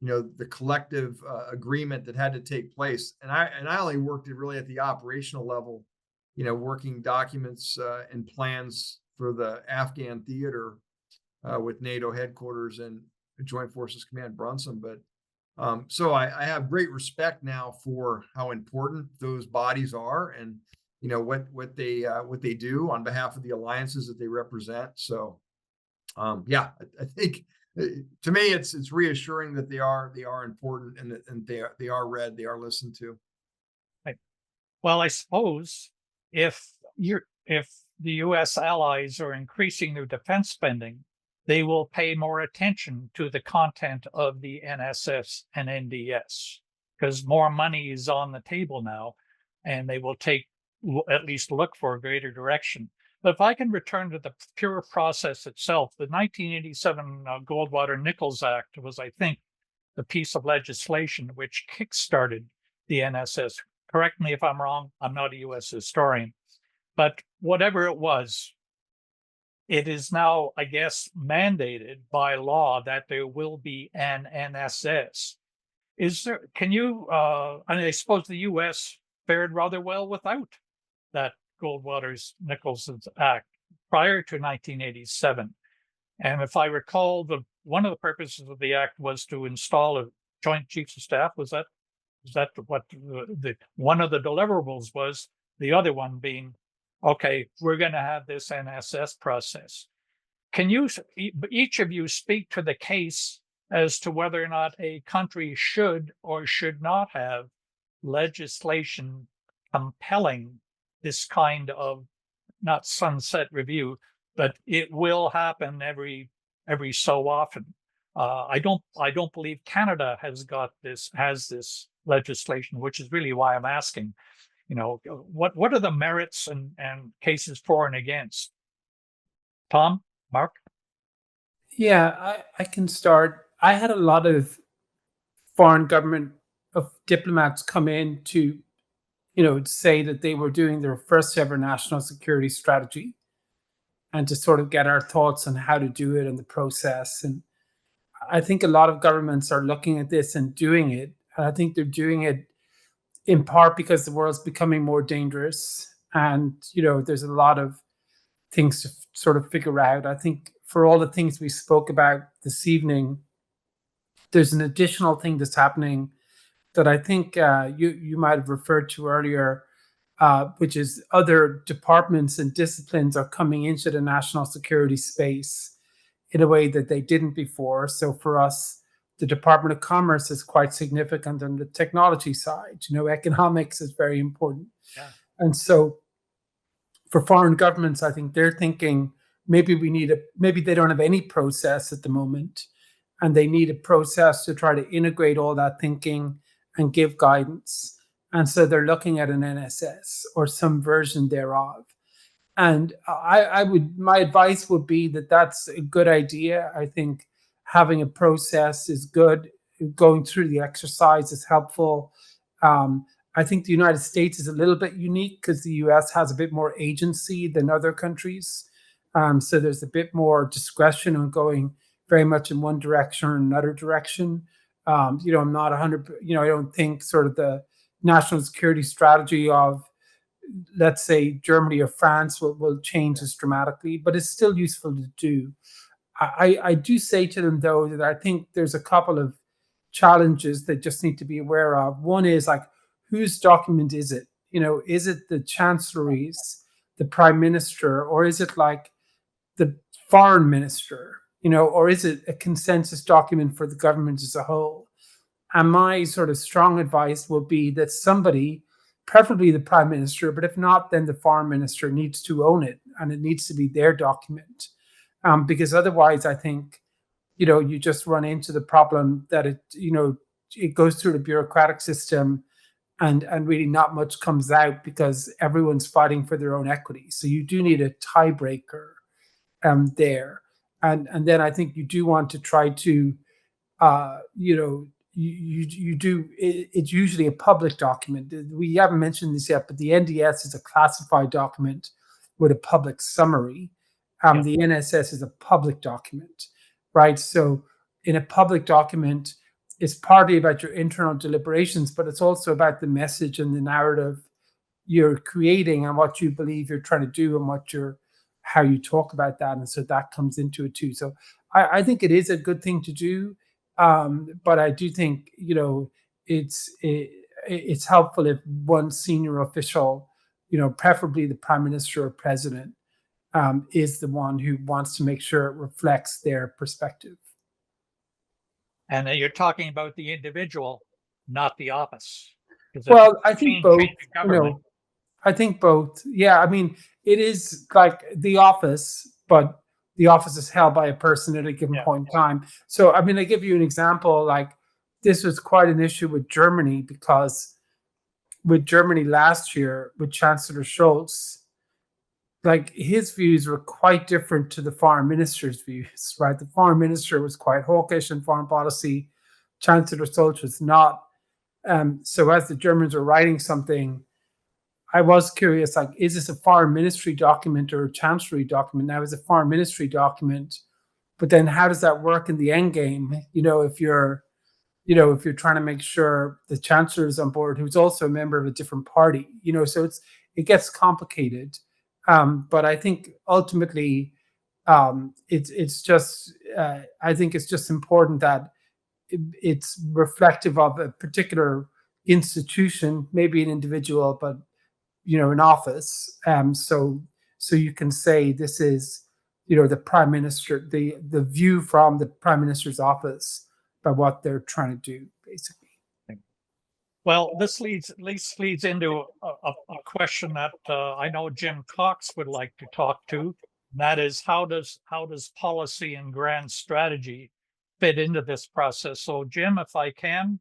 the collective agreement that had to take place, and I only worked really at the operational level, working documents and plans for the Afghan theater with NATO headquarters and Joint Forces Command Brunson. But so I have great respect now for how important those bodies are, and what they do on behalf of the alliances that they represent. So I think to me it's reassuring that they are important, and they are read, they are listened to. Right. Well, I suppose if the U.S. allies are increasing their defense spending, they will pay more attention to the content of the NSS and NDS, because more money is on the table now, and they will at least look for a greater direction. But if I can return to the pure process itself, the 1987 Goldwater-Nichols Act was, I think, the piece of legislation which kickstarted the NSS. Correct me if I'm wrong. I'm not a U.S. historian. But whatever it was, it is now, I guess, mandated by law that there will be an NSS. And I suppose the U.S. fared rather well without that Goldwater-Nichols Act prior to 1987. And if I recall, one of the purposes of the act was to install a Joint Chiefs of Staff. Was that what one of the deliverables was? The other one being, okay, we're going to have this NSS process. Can each of you speak to the case as to whether or not a country should or should not have legislation compelling this kind of, not sunset review, but it will happen every so often? I don't believe Canada has this legislation, which is really why I'm asking. What are the merits and cases for and against? Tom, Mark? Yeah, I can start. I had a lot of foreign government of diplomats come in to, say that they were doing their first ever national security strategy and to sort of get our thoughts on how to do it and the process. And I think a lot of governments are looking at this and doing it. And I think they're doing it in part because the world's becoming more dangerous. And, there's a lot of things to sort of figure out. I think for all the things we spoke about this evening, there's an additional thing that's happening that I think you might have referred to earlier, which is other departments and disciplines are coming into the national security space in a way that they didn't before. So for us, the Department of Commerce is quite significant on the technology side. Economics is very important. Yeah. And so for foreign governments, I think they're thinking maybe they don't have any process at the moment, and they need a process to try to integrate all that thinking and give guidance. And so they're looking at an NSS or some version thereof. And my advice would be that that's a good idea. I think having a process is good. Going through the exercise is helpful. I think the United States is a little bit unique because the US has a bit more agency than other countries. So there's a bit more discretion on going very much in one direction or another direction. I'm not 100, I don't think sort of the national security strategy of, let's say, Germany or France will change as dramatically, but it's still useful to do. I do say to them, though, that I think there's a couple of challenges they just need to be aware of. One is like, whose document is it? Is it the Chancellery's, the Prime Minister, or is it like the Foreign Minister? Or is it a consensus document for the government as a whole? And my sort of strong advice would be that somebody, preferably the Prime Minister, but if not, then the Foreign Minister needs to own it, and it needs to be their document. Because otherwise, I think, you just run into the problem that it goes through the bureaucratic system and really not much comes out because everyone's fighting for their own equity. So you do need a tiebreaker there. And then I think you do want to try to, you do, it's usually a public document. We haven't mentioned this yet, but the NDS is a classified document with a public summary. The NSS is a public document, right? So in a public document, it's partly about your internal deliberations, but it's also about the message and the narrative you're creating and what you believe you're trying to do and how you talk about that. And so that comes into it too. So I think it is a good thing to do. But I do think, it's helpful if one senior official, preferably the Prime Minister or President, is the one who wants to make sure it reflects their perspective. And you're talking about the individual, not the office. Well, I think both. I think both. Yeah, I mean, it is like the office, but the office is held by a person at a given point in time. So, I mean, I give you an example. Like, this was quite an issue with Germany because with Germany last year, with Chancellor Schwartz, like his views were quite different to the foreign minister's views, right? The foreign minister was quite hawkish in foreign policy. Chancellor Schwartz was not. So as the Germans were writing something, I was curious, like, is this a foreign ministry document or a chancellery document? Now, it's a foreign ministry document, but then how does that work in the end game? If you're trying to make sure the chancellor is on board, who's also a member of a different party, so it gets complicated. But I think ultimately, it's just, I think it's just important that it's reflective of a particular institution, maybe an individual, but an office. So you can say this is, the Prime Minister, the view from the Prime Minister's office by what they're trying to do, basically. Well, this leads into a question that I know Jim Cox would like to talk to. And that is, how does policy and grand strategy fit into this process? So, Jim, if I can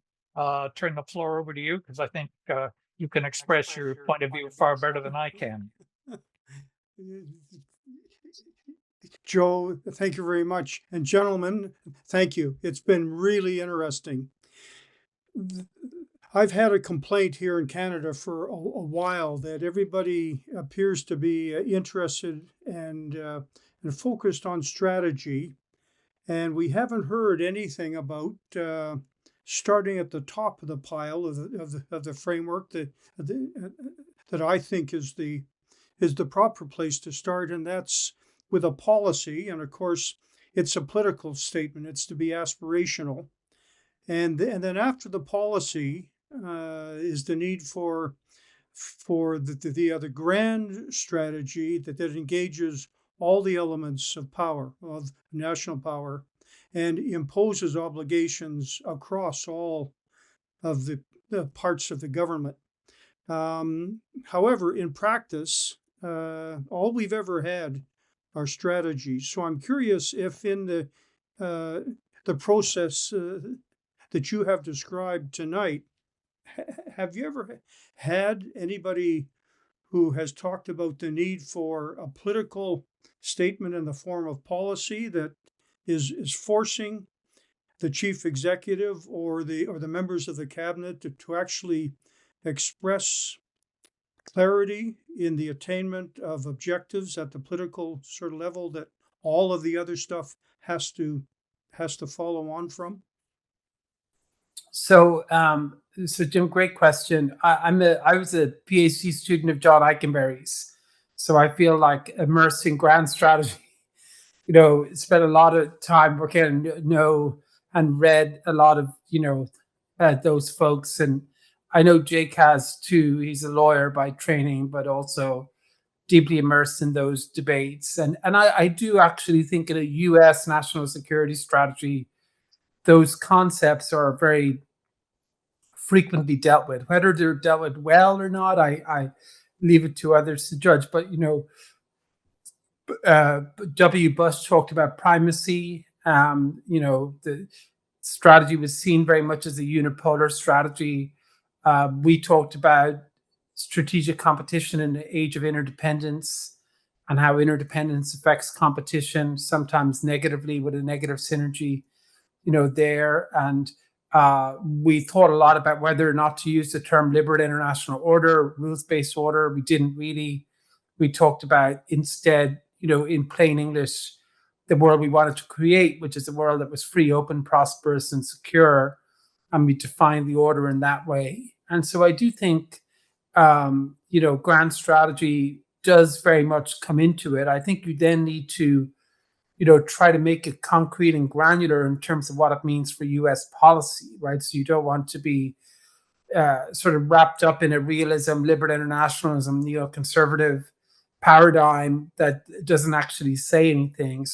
turn the floor over to you, because I think you can express your point of view far better than I can. Joe, thank you very much. And gentlemen, thank you. It's been really interesting. I've had a complaint here in Canada for a while that everybody appears to be interested and focused on strategy, and we haven't heard anything about starting at the top of the pile of the framework that I think is the proper place to start, and that's with a policy. And of course, it's a political statement. It's to be aspirational, and then after the policy is the need for the grand strategy that engages all the elements of power, of national power, and imposes obligations across all of the parts of the government. However, in practice, all we've ever had are strategies. So I'm curious if in the process that you have described tonight, have you ever had anybody who has talked about the need for a political statement in the form of policy that is forcing the chief executive or the members of the cabinet to actually express clarity in the attainment of objectives at the political sort of level that all of the other stuff has to follow on from? So, so Jim, great question. I was a PhD student of John Eikenberry's, so I feel like immersed in grand strategy. Spent a lot of time working, and read a lot of those folks, and I know Jake has too. He's a lawyer by training, but also deeply immersed in those debates. And I do actually think in a U.S. national security strategy, those concepts are very frequently dealt with. Whether they're dealt with well or not, I leave it to others to judge. But W. Bush talked about primacy. The strategy was seen very much as a unipolar strategy. We talked about strategic competition in the age of interdependence and how interdependence affects competition, sometimes negatively with a negative synergy, there. And we thought a lot about whether or not to use the term liberal international order, rules-based order. We didn't really. We talked about instead, in plain English, the world we wanted to create, which is a world that was free, open, prosperous, and secure. And we defined the order in that way. And so I do think, grand strategy does very much come into it. I think you then need to, try to make it concrete and granular in terms of what it means for U.S. policy, right? So you don't want to be sort of wrapped up in a realism, liberal internationalism, neoconservative paradigm that doesn't actually say anything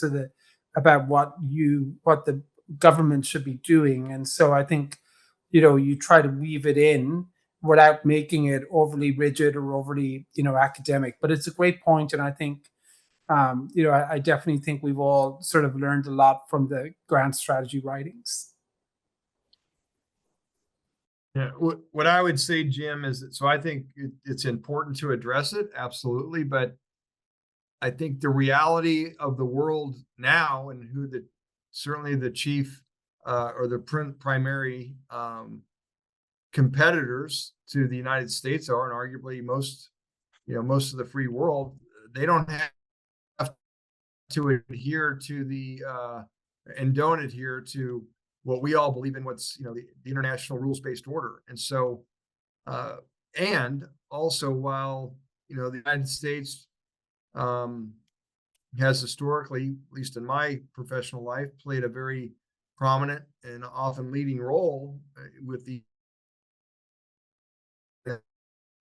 about what the government should be doing. And so I think, you try to weave it in without making it overly rigid or overly, academic. But it's a great point, and I think, I definitely think we've all sort of learned a lot from the grand strategy writings. Yeah, what I would say, Jim, is that, so I think it's important to address it, absolutely, but I think the reality of the world now and who certainly the chief or the primary competitors to the United States are, and arguably most of the free world, they don't have to adhere to and don't adhere to what we all believe in, what's the international rules-based order. And so and also, while the United States has historically, at least in my professional life, played a very prominent and often leading role with the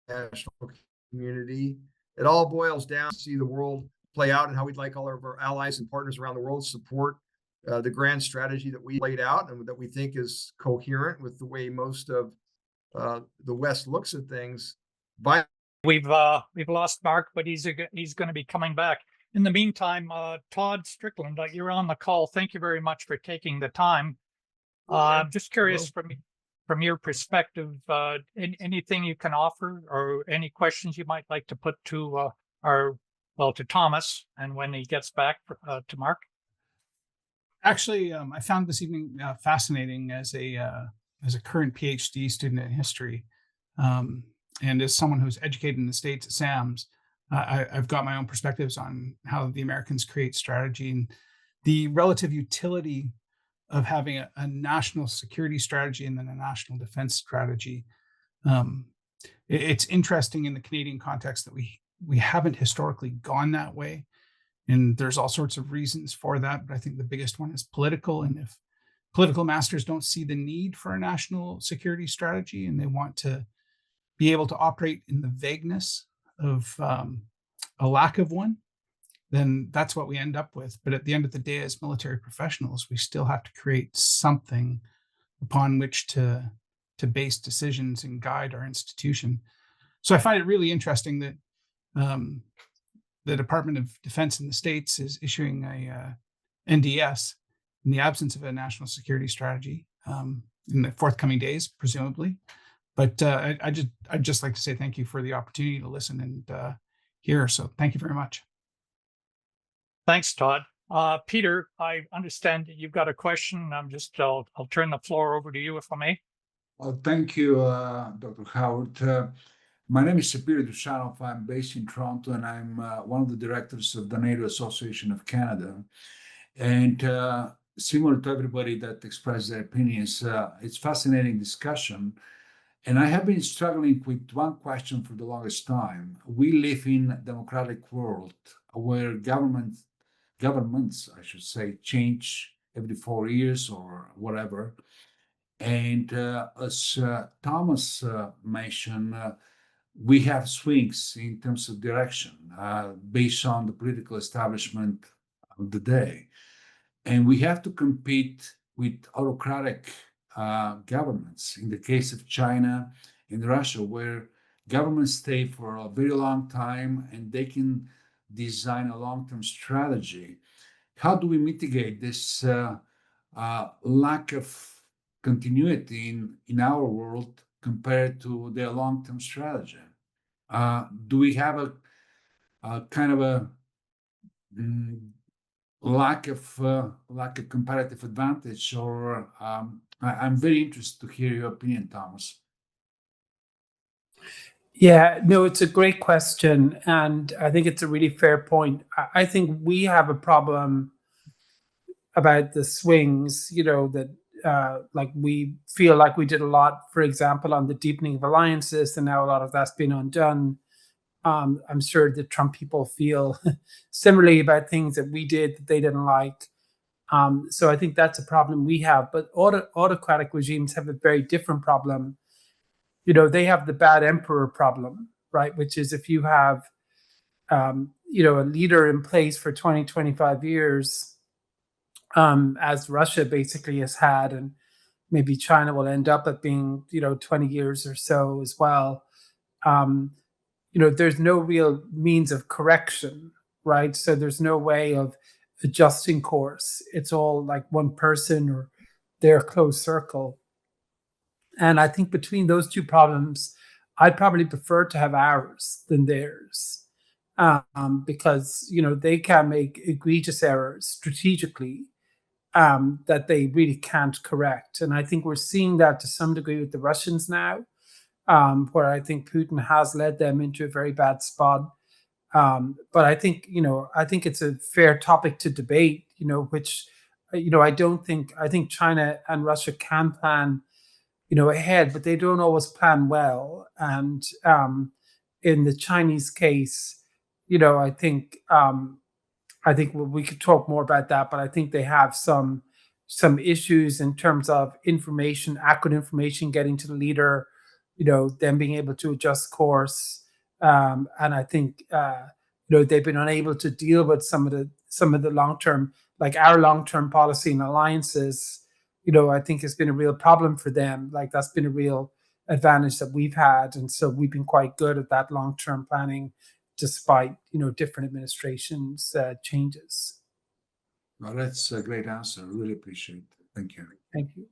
national community, it all boils down to see the world play out and how we'd like all of our allies and partners around the world support the grand strategy that we laid out and that we think is coherent with the way most of the West looks at things. We've lost Mark, but he's going to be coming back. In the meantime, Todd Strickland, you're on the call. Thank you very much for taking the time. I'm just curious from your perspective, anything you can offer or any questions you might like to put to our well, to Thomas, and when he gets back to Mark. Actually, I found this evening fascinating as a current PhD student in history, and as someone who's educated in the States at SAMS. I've got my own perspectives on how the Americans create strategy and the relative utility of having a national security strategy and then a national defense strategy. It's interesting in the Canadian context that we haven't historically gone that way. And there's all sorts of reasons for that. But I think the biggest one is political. And if political masters don't see the need for a national security strategy and they want to be able to operate in the vagueness of a lack of one, then that's what we end up with. But at the end of the day, as military professionals, we still have to create something upon which to base decisions and guide our institution. So I find it really interesting that the Department of Defense in the States is issuing a NDS in the absence of a national security strategy in the forthcoming days, presumably. But I'd just like to say thank you for the opportunity to listen and hear. So thank you very much. Thanks, Todd. Peter, I understand that you've got a question. I'll turn the floor over to you, if I may. Well, thank you, Dr. Howard. My name is Peter Dusanov. I'm based in Toronto, and I'm one of the directors of the NATO Association of Canada. And similar to everybody that expressed their opinions, it's fascinating discussion. And I have been struggling with one question for the longest time. We live in a democratic world where governments, I should say, change every 4 years or whatever. And as Thomas mentioned, we have swings in terms of direction based on the political establishment of the day. And we have to compete with autocratic governments. In the case of China and Russia, where governments stay for a very long time and they can design a long-term strategy. How do we mitigate this lack of continuity in our world compared to their long-term strategy? Do we have a kind of a lack of comparative advantage? Or I'm very interested to hear your opinion, Thomas. Yeah, no, it's a great question. And I think it's a really fair point. I think we have a problem about the swings, that like we feel like we did a lot, for example, on the deepening of alliances, and now a lot of that's been undone. I'm sure the Trump people feel similarly about things that we did that they didn't like. So I think that's a problem we have. But autocratic regimes have a very different problem. They have the bad emperor problem, right? Which is if you have, a leader in place for 20, 25 years, as Russia basically has had, and maybe China will end up at being, 20 years or so as well. There's no real means of correction, right? So there's no way of adjusting course. It's all like one person or their close circle. And I think between those two problems, I'd probably prefer to have ours than theirs, because, they can make egregious errors strategically that they really can't correct. And I think we're seeing that to some degree with the Russians now, where I think Putin has led them into a very bad spot. But I think, it's a fair topic to debate, which, I think China and Russia can plan, ahead, but they don't always plan well. And in the Chinese case, I think we could talk more about that, but I think they have some issues in terms of information, accurate information getting to the leader, them being able to adjust course. And I think, they've been unable to deal with some of the long-term, like our long-term policy and alliances, I think has been a real problem for them. Like that's been a real advantage that we've had. And so we've been quite good at that long-term planning, despite, different administrations changes. Well, that's a great answer. Really appreciate it. Thank you. Thank you.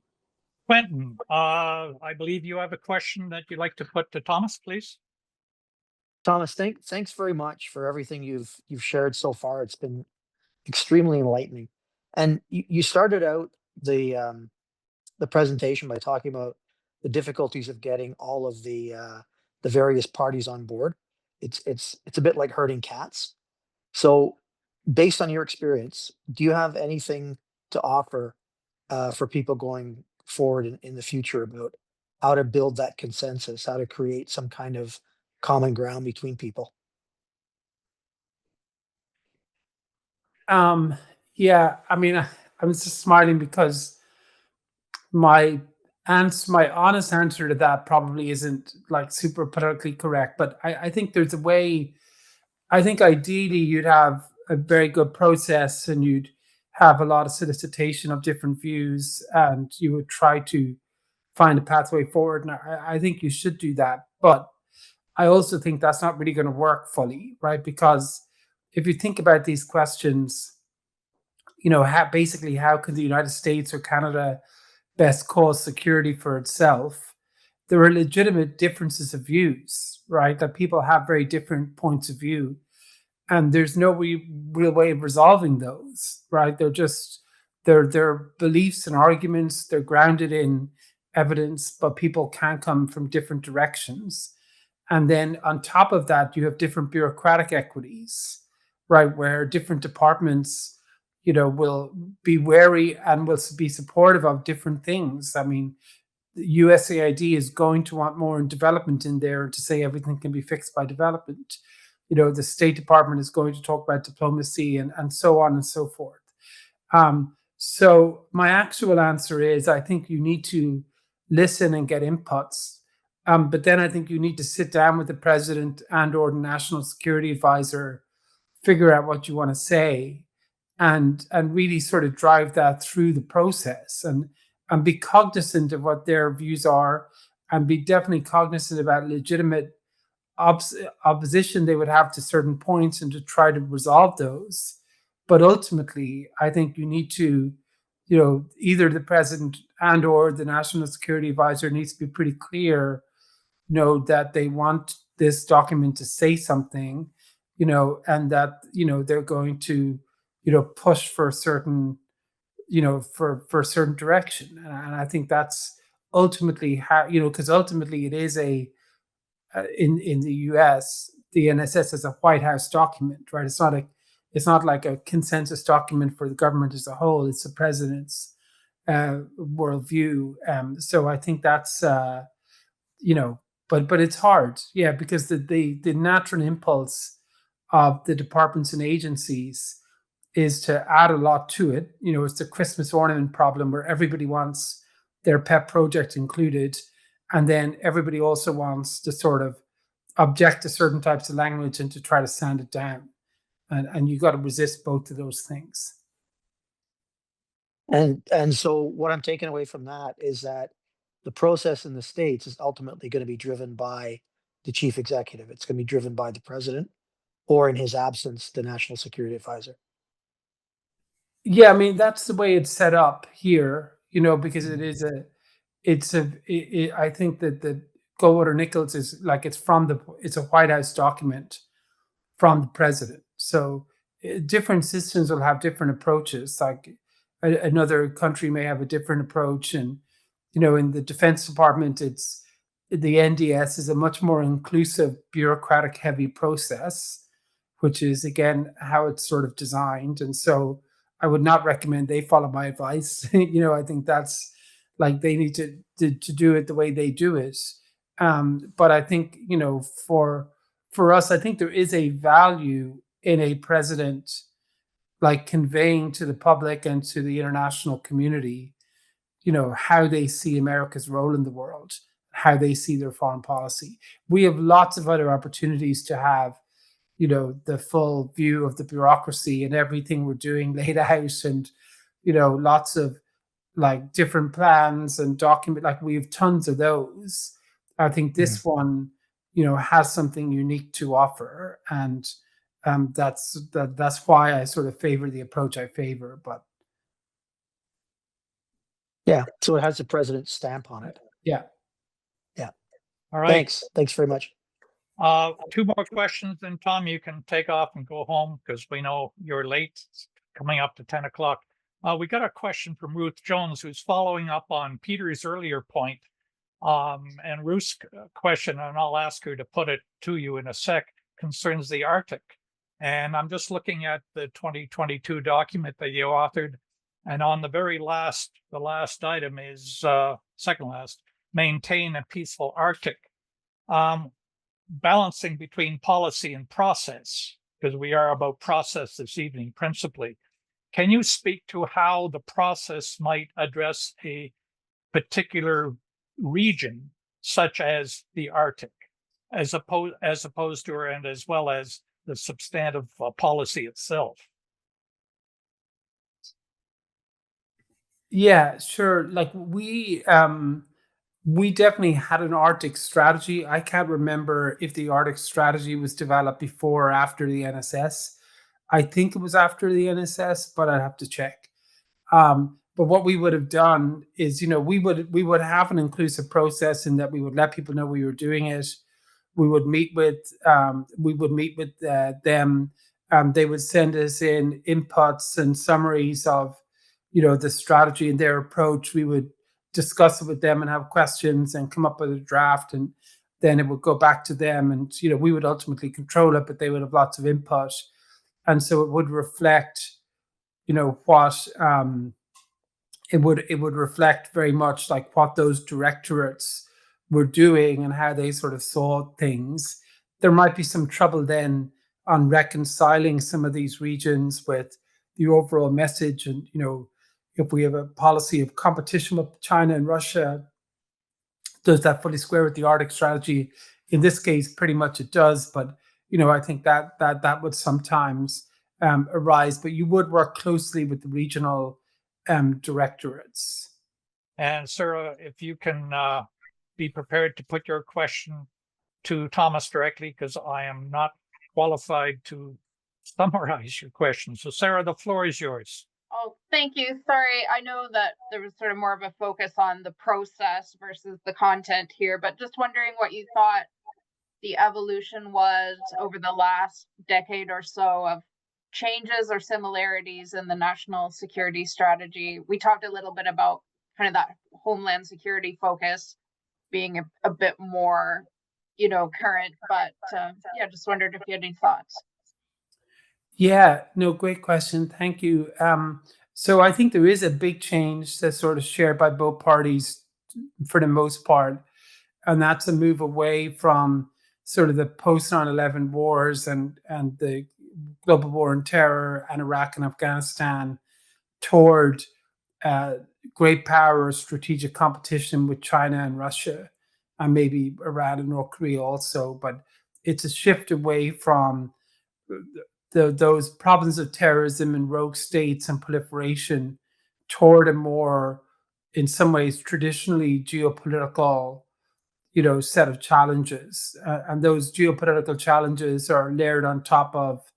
Quentin, I believe you have a question that you'd like to put to Thomas, please. Thomas, thanks very much for everything you've shared so far. It's been extremely enlightening. And you started out the presentation by talking about the difficulties of getting all of the various parties on board. It's a bit like herding cats. So, based on your experience, do you have anything to offer for people going forward in the future about how to build that consensus, how to create some kind of common ground between people? Yeah, I mean, I'm just smiling because my my honest answer to that probably isn't like super politically correct, but I think there's a way. I think ideally you'd have a very good process and you'd have a lot of solicitation of different views and you would try to find a pathway forward. And I think you should do that. But I also think that's not really going to work fully, right? Because if you think about these questions, basically, how can the United States or Canada best cause security for itself? There are legitimate differences of views, right? That people have very different points of view, and there's no real way of resolving those, right? They're just they're beliefs and arguments. They're grounded in evidence, but people can come from different directions. And then on top of that, you have different bureaucratic equities, right? Where different departments, will be wary and will be supportive of different things. I mean, the USAID is going to want more development in there to say everything can be fixed by development. The State Department is going to talk about diplomacy and so on and so forth. So my actual answer is I think you need to listen and get inputs. But then I think you need to sit down with the president and or the national security advisor, figure out what you want to say, and really sort of drive that through the process and be cognizant of what their views are and be definitely cognizant about legitimate opposition they would have to certain points and to try to resolve those. But ultimately, I think you need to, either the president and or the national security advisor needs to be pretty clear, that they want this document to say something, and that, they're going to, push for a certain, for a certain direction. And I think that's ultimately how, because ultimately it is in the US, the NSS is a White House document, right? It's not like a consensus document for the government as a whole. It's the president's worldview. So I think that's but it's hard, yeah, because the natural impulse of the departments and agencies is to add a lot to it. It's the Christmas ornament problem where everybody wants their pet project included, and then everybody also wants to sort of object to certain types of language and to try to sand it down. And you got to resist both of those things. And so what I'm taking away from that is that the process in the States is ultimately going to be driven by the chief executive. It's going to be driven by the president, or in his absence, the national security advisor. Yeah, I mean that's the way it's set up here, because I think that the Goldwater Nichols is like it's a White House document from the president. So different systems will have different approaches. Like another country may have a different approach, and in the Defense Department, it's the NDS is a much more inclusive, bureaucratic heavy process, which is again how it's sort of designed. And so I would not recommend they follow my advice. I think that's like they need to do it the way they do it. But I think for us, I think there is a value in a president like conveying to the public and to the international community, how they see America's role in the world, how they see their foreign policy. We have lots of other opportunities to have, the full view of the bureaucracy and everything we're doing laid out, and, lots of like different plans and document, like we have tons of those. I think this one, has something unique to offer. And that's why I sort of favor the approach I favor. But Yeah, so it has the president's stamp on it. yeah. Yeah. All right. Thanks very much. Two more questions, then Tom, you can take off and go home because we know you're late, it's coming up to 10 o'clock. We got a question from Ruth Jones, who's following up on Peter's earlier point. And Ruth's question, and I'll ask her to put it to you in a sec, concerns the Arctic. And I'm just looking at the 2022 document that you authored. And on the very last, the last item is second last, maintain a peaceful Arctic. Balancing between policy and process, because we are about process this evening principally. Can you speak to how the process might address a particular region, such as the Arctic, as opposed to, and as well as the substantive policy itself? Yeah, sure. Like we definitely had an Arctic strategy. I can't remember if the Arctic strategy was developed before or after the NSS. I think it was after the NSS, but I'd have to check. But what we would have done is, we would have an inclusive process in that we would let people know we were doing it. We would meet with them. They would send us in inputs and summaries of, the strategy and their approach. We would discuss it with them and have questions and come up with a draft, and then it would go back to them, and we would ultimately control it, but they would have lots of input, and so it would reflect what it would reflect very much like what those directorates were doing and how they sort of saw things. There might be some trouble then on reconciling some of these regions with the overall message, and if we have a policy of competition with China and Russia, does that fully square with the Arctic strategy? In this case, pretty much it does, but I think that would sometimes arise. But you would work closely with the regional directorates. And Sarah, if you can be prepared to put your question to Thomas directly, because I am not qualified to summarize your question. So Sarah, the floor is yours. Oh, thank you. Sorry, I know that there was sort of more of a focus on the process versus the content here, but just wondering what you thought the evolution was over the last decade or so of changes or similarities in the national security strategy. We talked a little bit about kind of that homeland security focus being a bit more, current, but yeah, just wondered if you had any thoughts. Yeah, no, great question. Thank you. So I think there is a big change that's sort of shared by both parties for the most part, and that's a move away from sort of the post 9/11 wars and the global war on terror and Iraq and Afghanistan toward great power strategic competition with China and Russia, and maybe Iran and North Korea also. But it's a shift away from those problems of terrorism and rogue states and proliferation toward a more, in some ways, traditionally geopolitical, set of challenges. And those geopolitical challenges are layered on top of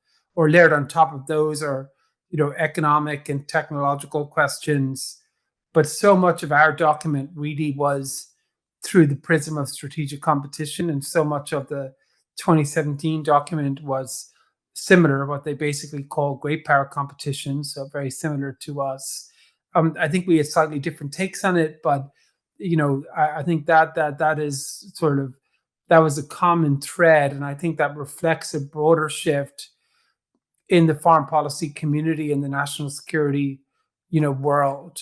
those are, economic and technological questions. But so much of our document really was through the prism of strategic competition, and so much of the 2017 document was similar, what they basically call great power competition, so very similar to us. I think we had slightly different takes on it, but I think that is sort of, that was a common thread, and I think that reflects a broader shift in the foreign policy community and the national security world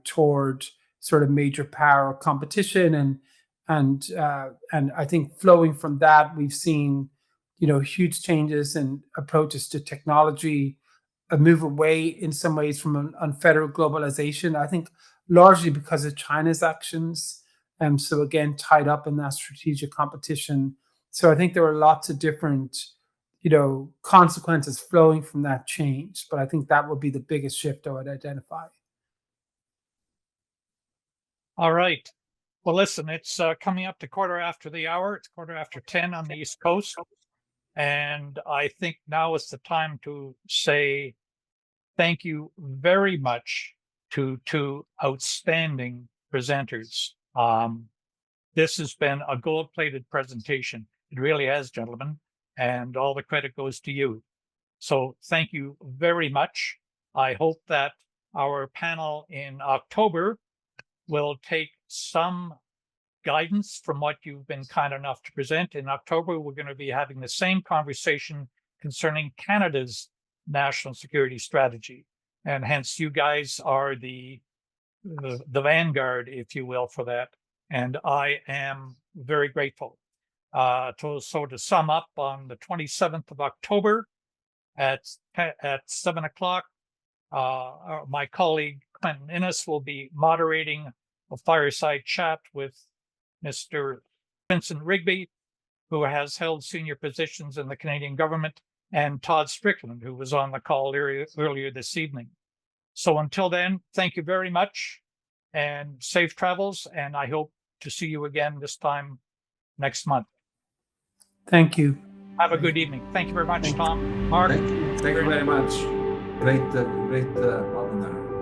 toward sort of major power competition, and I think flowing from that we've seen huge changes in approaches to technology, a move away in some ways from on federal globalization, I think largely because of China's actions. So again, tied up in that strategic competition. So I think there are lots of different, consequences flowing from that change. But I think that would be the biggest shift I would identify. All right. Well, listen, it's coming up to quarter after the hour. It's 10:15 on the East Coast. And I think now is the time to say thank you very much to two outstanding presenters. This has been a gold-plated presentation. It really has, gentlemen, and all the credit goes to you. So thank you very much. I hope that our panel in October will take some guidance from what you've been kind enough to present. In October, we're going to be having the same conversation concerning Canada's national security strategy. And hence you guys are the vanguard, if you will, for that. And I am very grateful. So to sum up, on the 27th of October at 7 o'clock, my colleague Clinton Innes will be moderating a fireside chat with Mr. Vincent Rigby, who has held senior positions in the Canadian government, and Todd Strickland, who was on the call earlier this evening. So until then, thank you very much and safe travels. And I hope to see you again this time next month. Thank you. Have a good evening. Thank you very much, Tom. Mark. Thank you very much. Great webinar.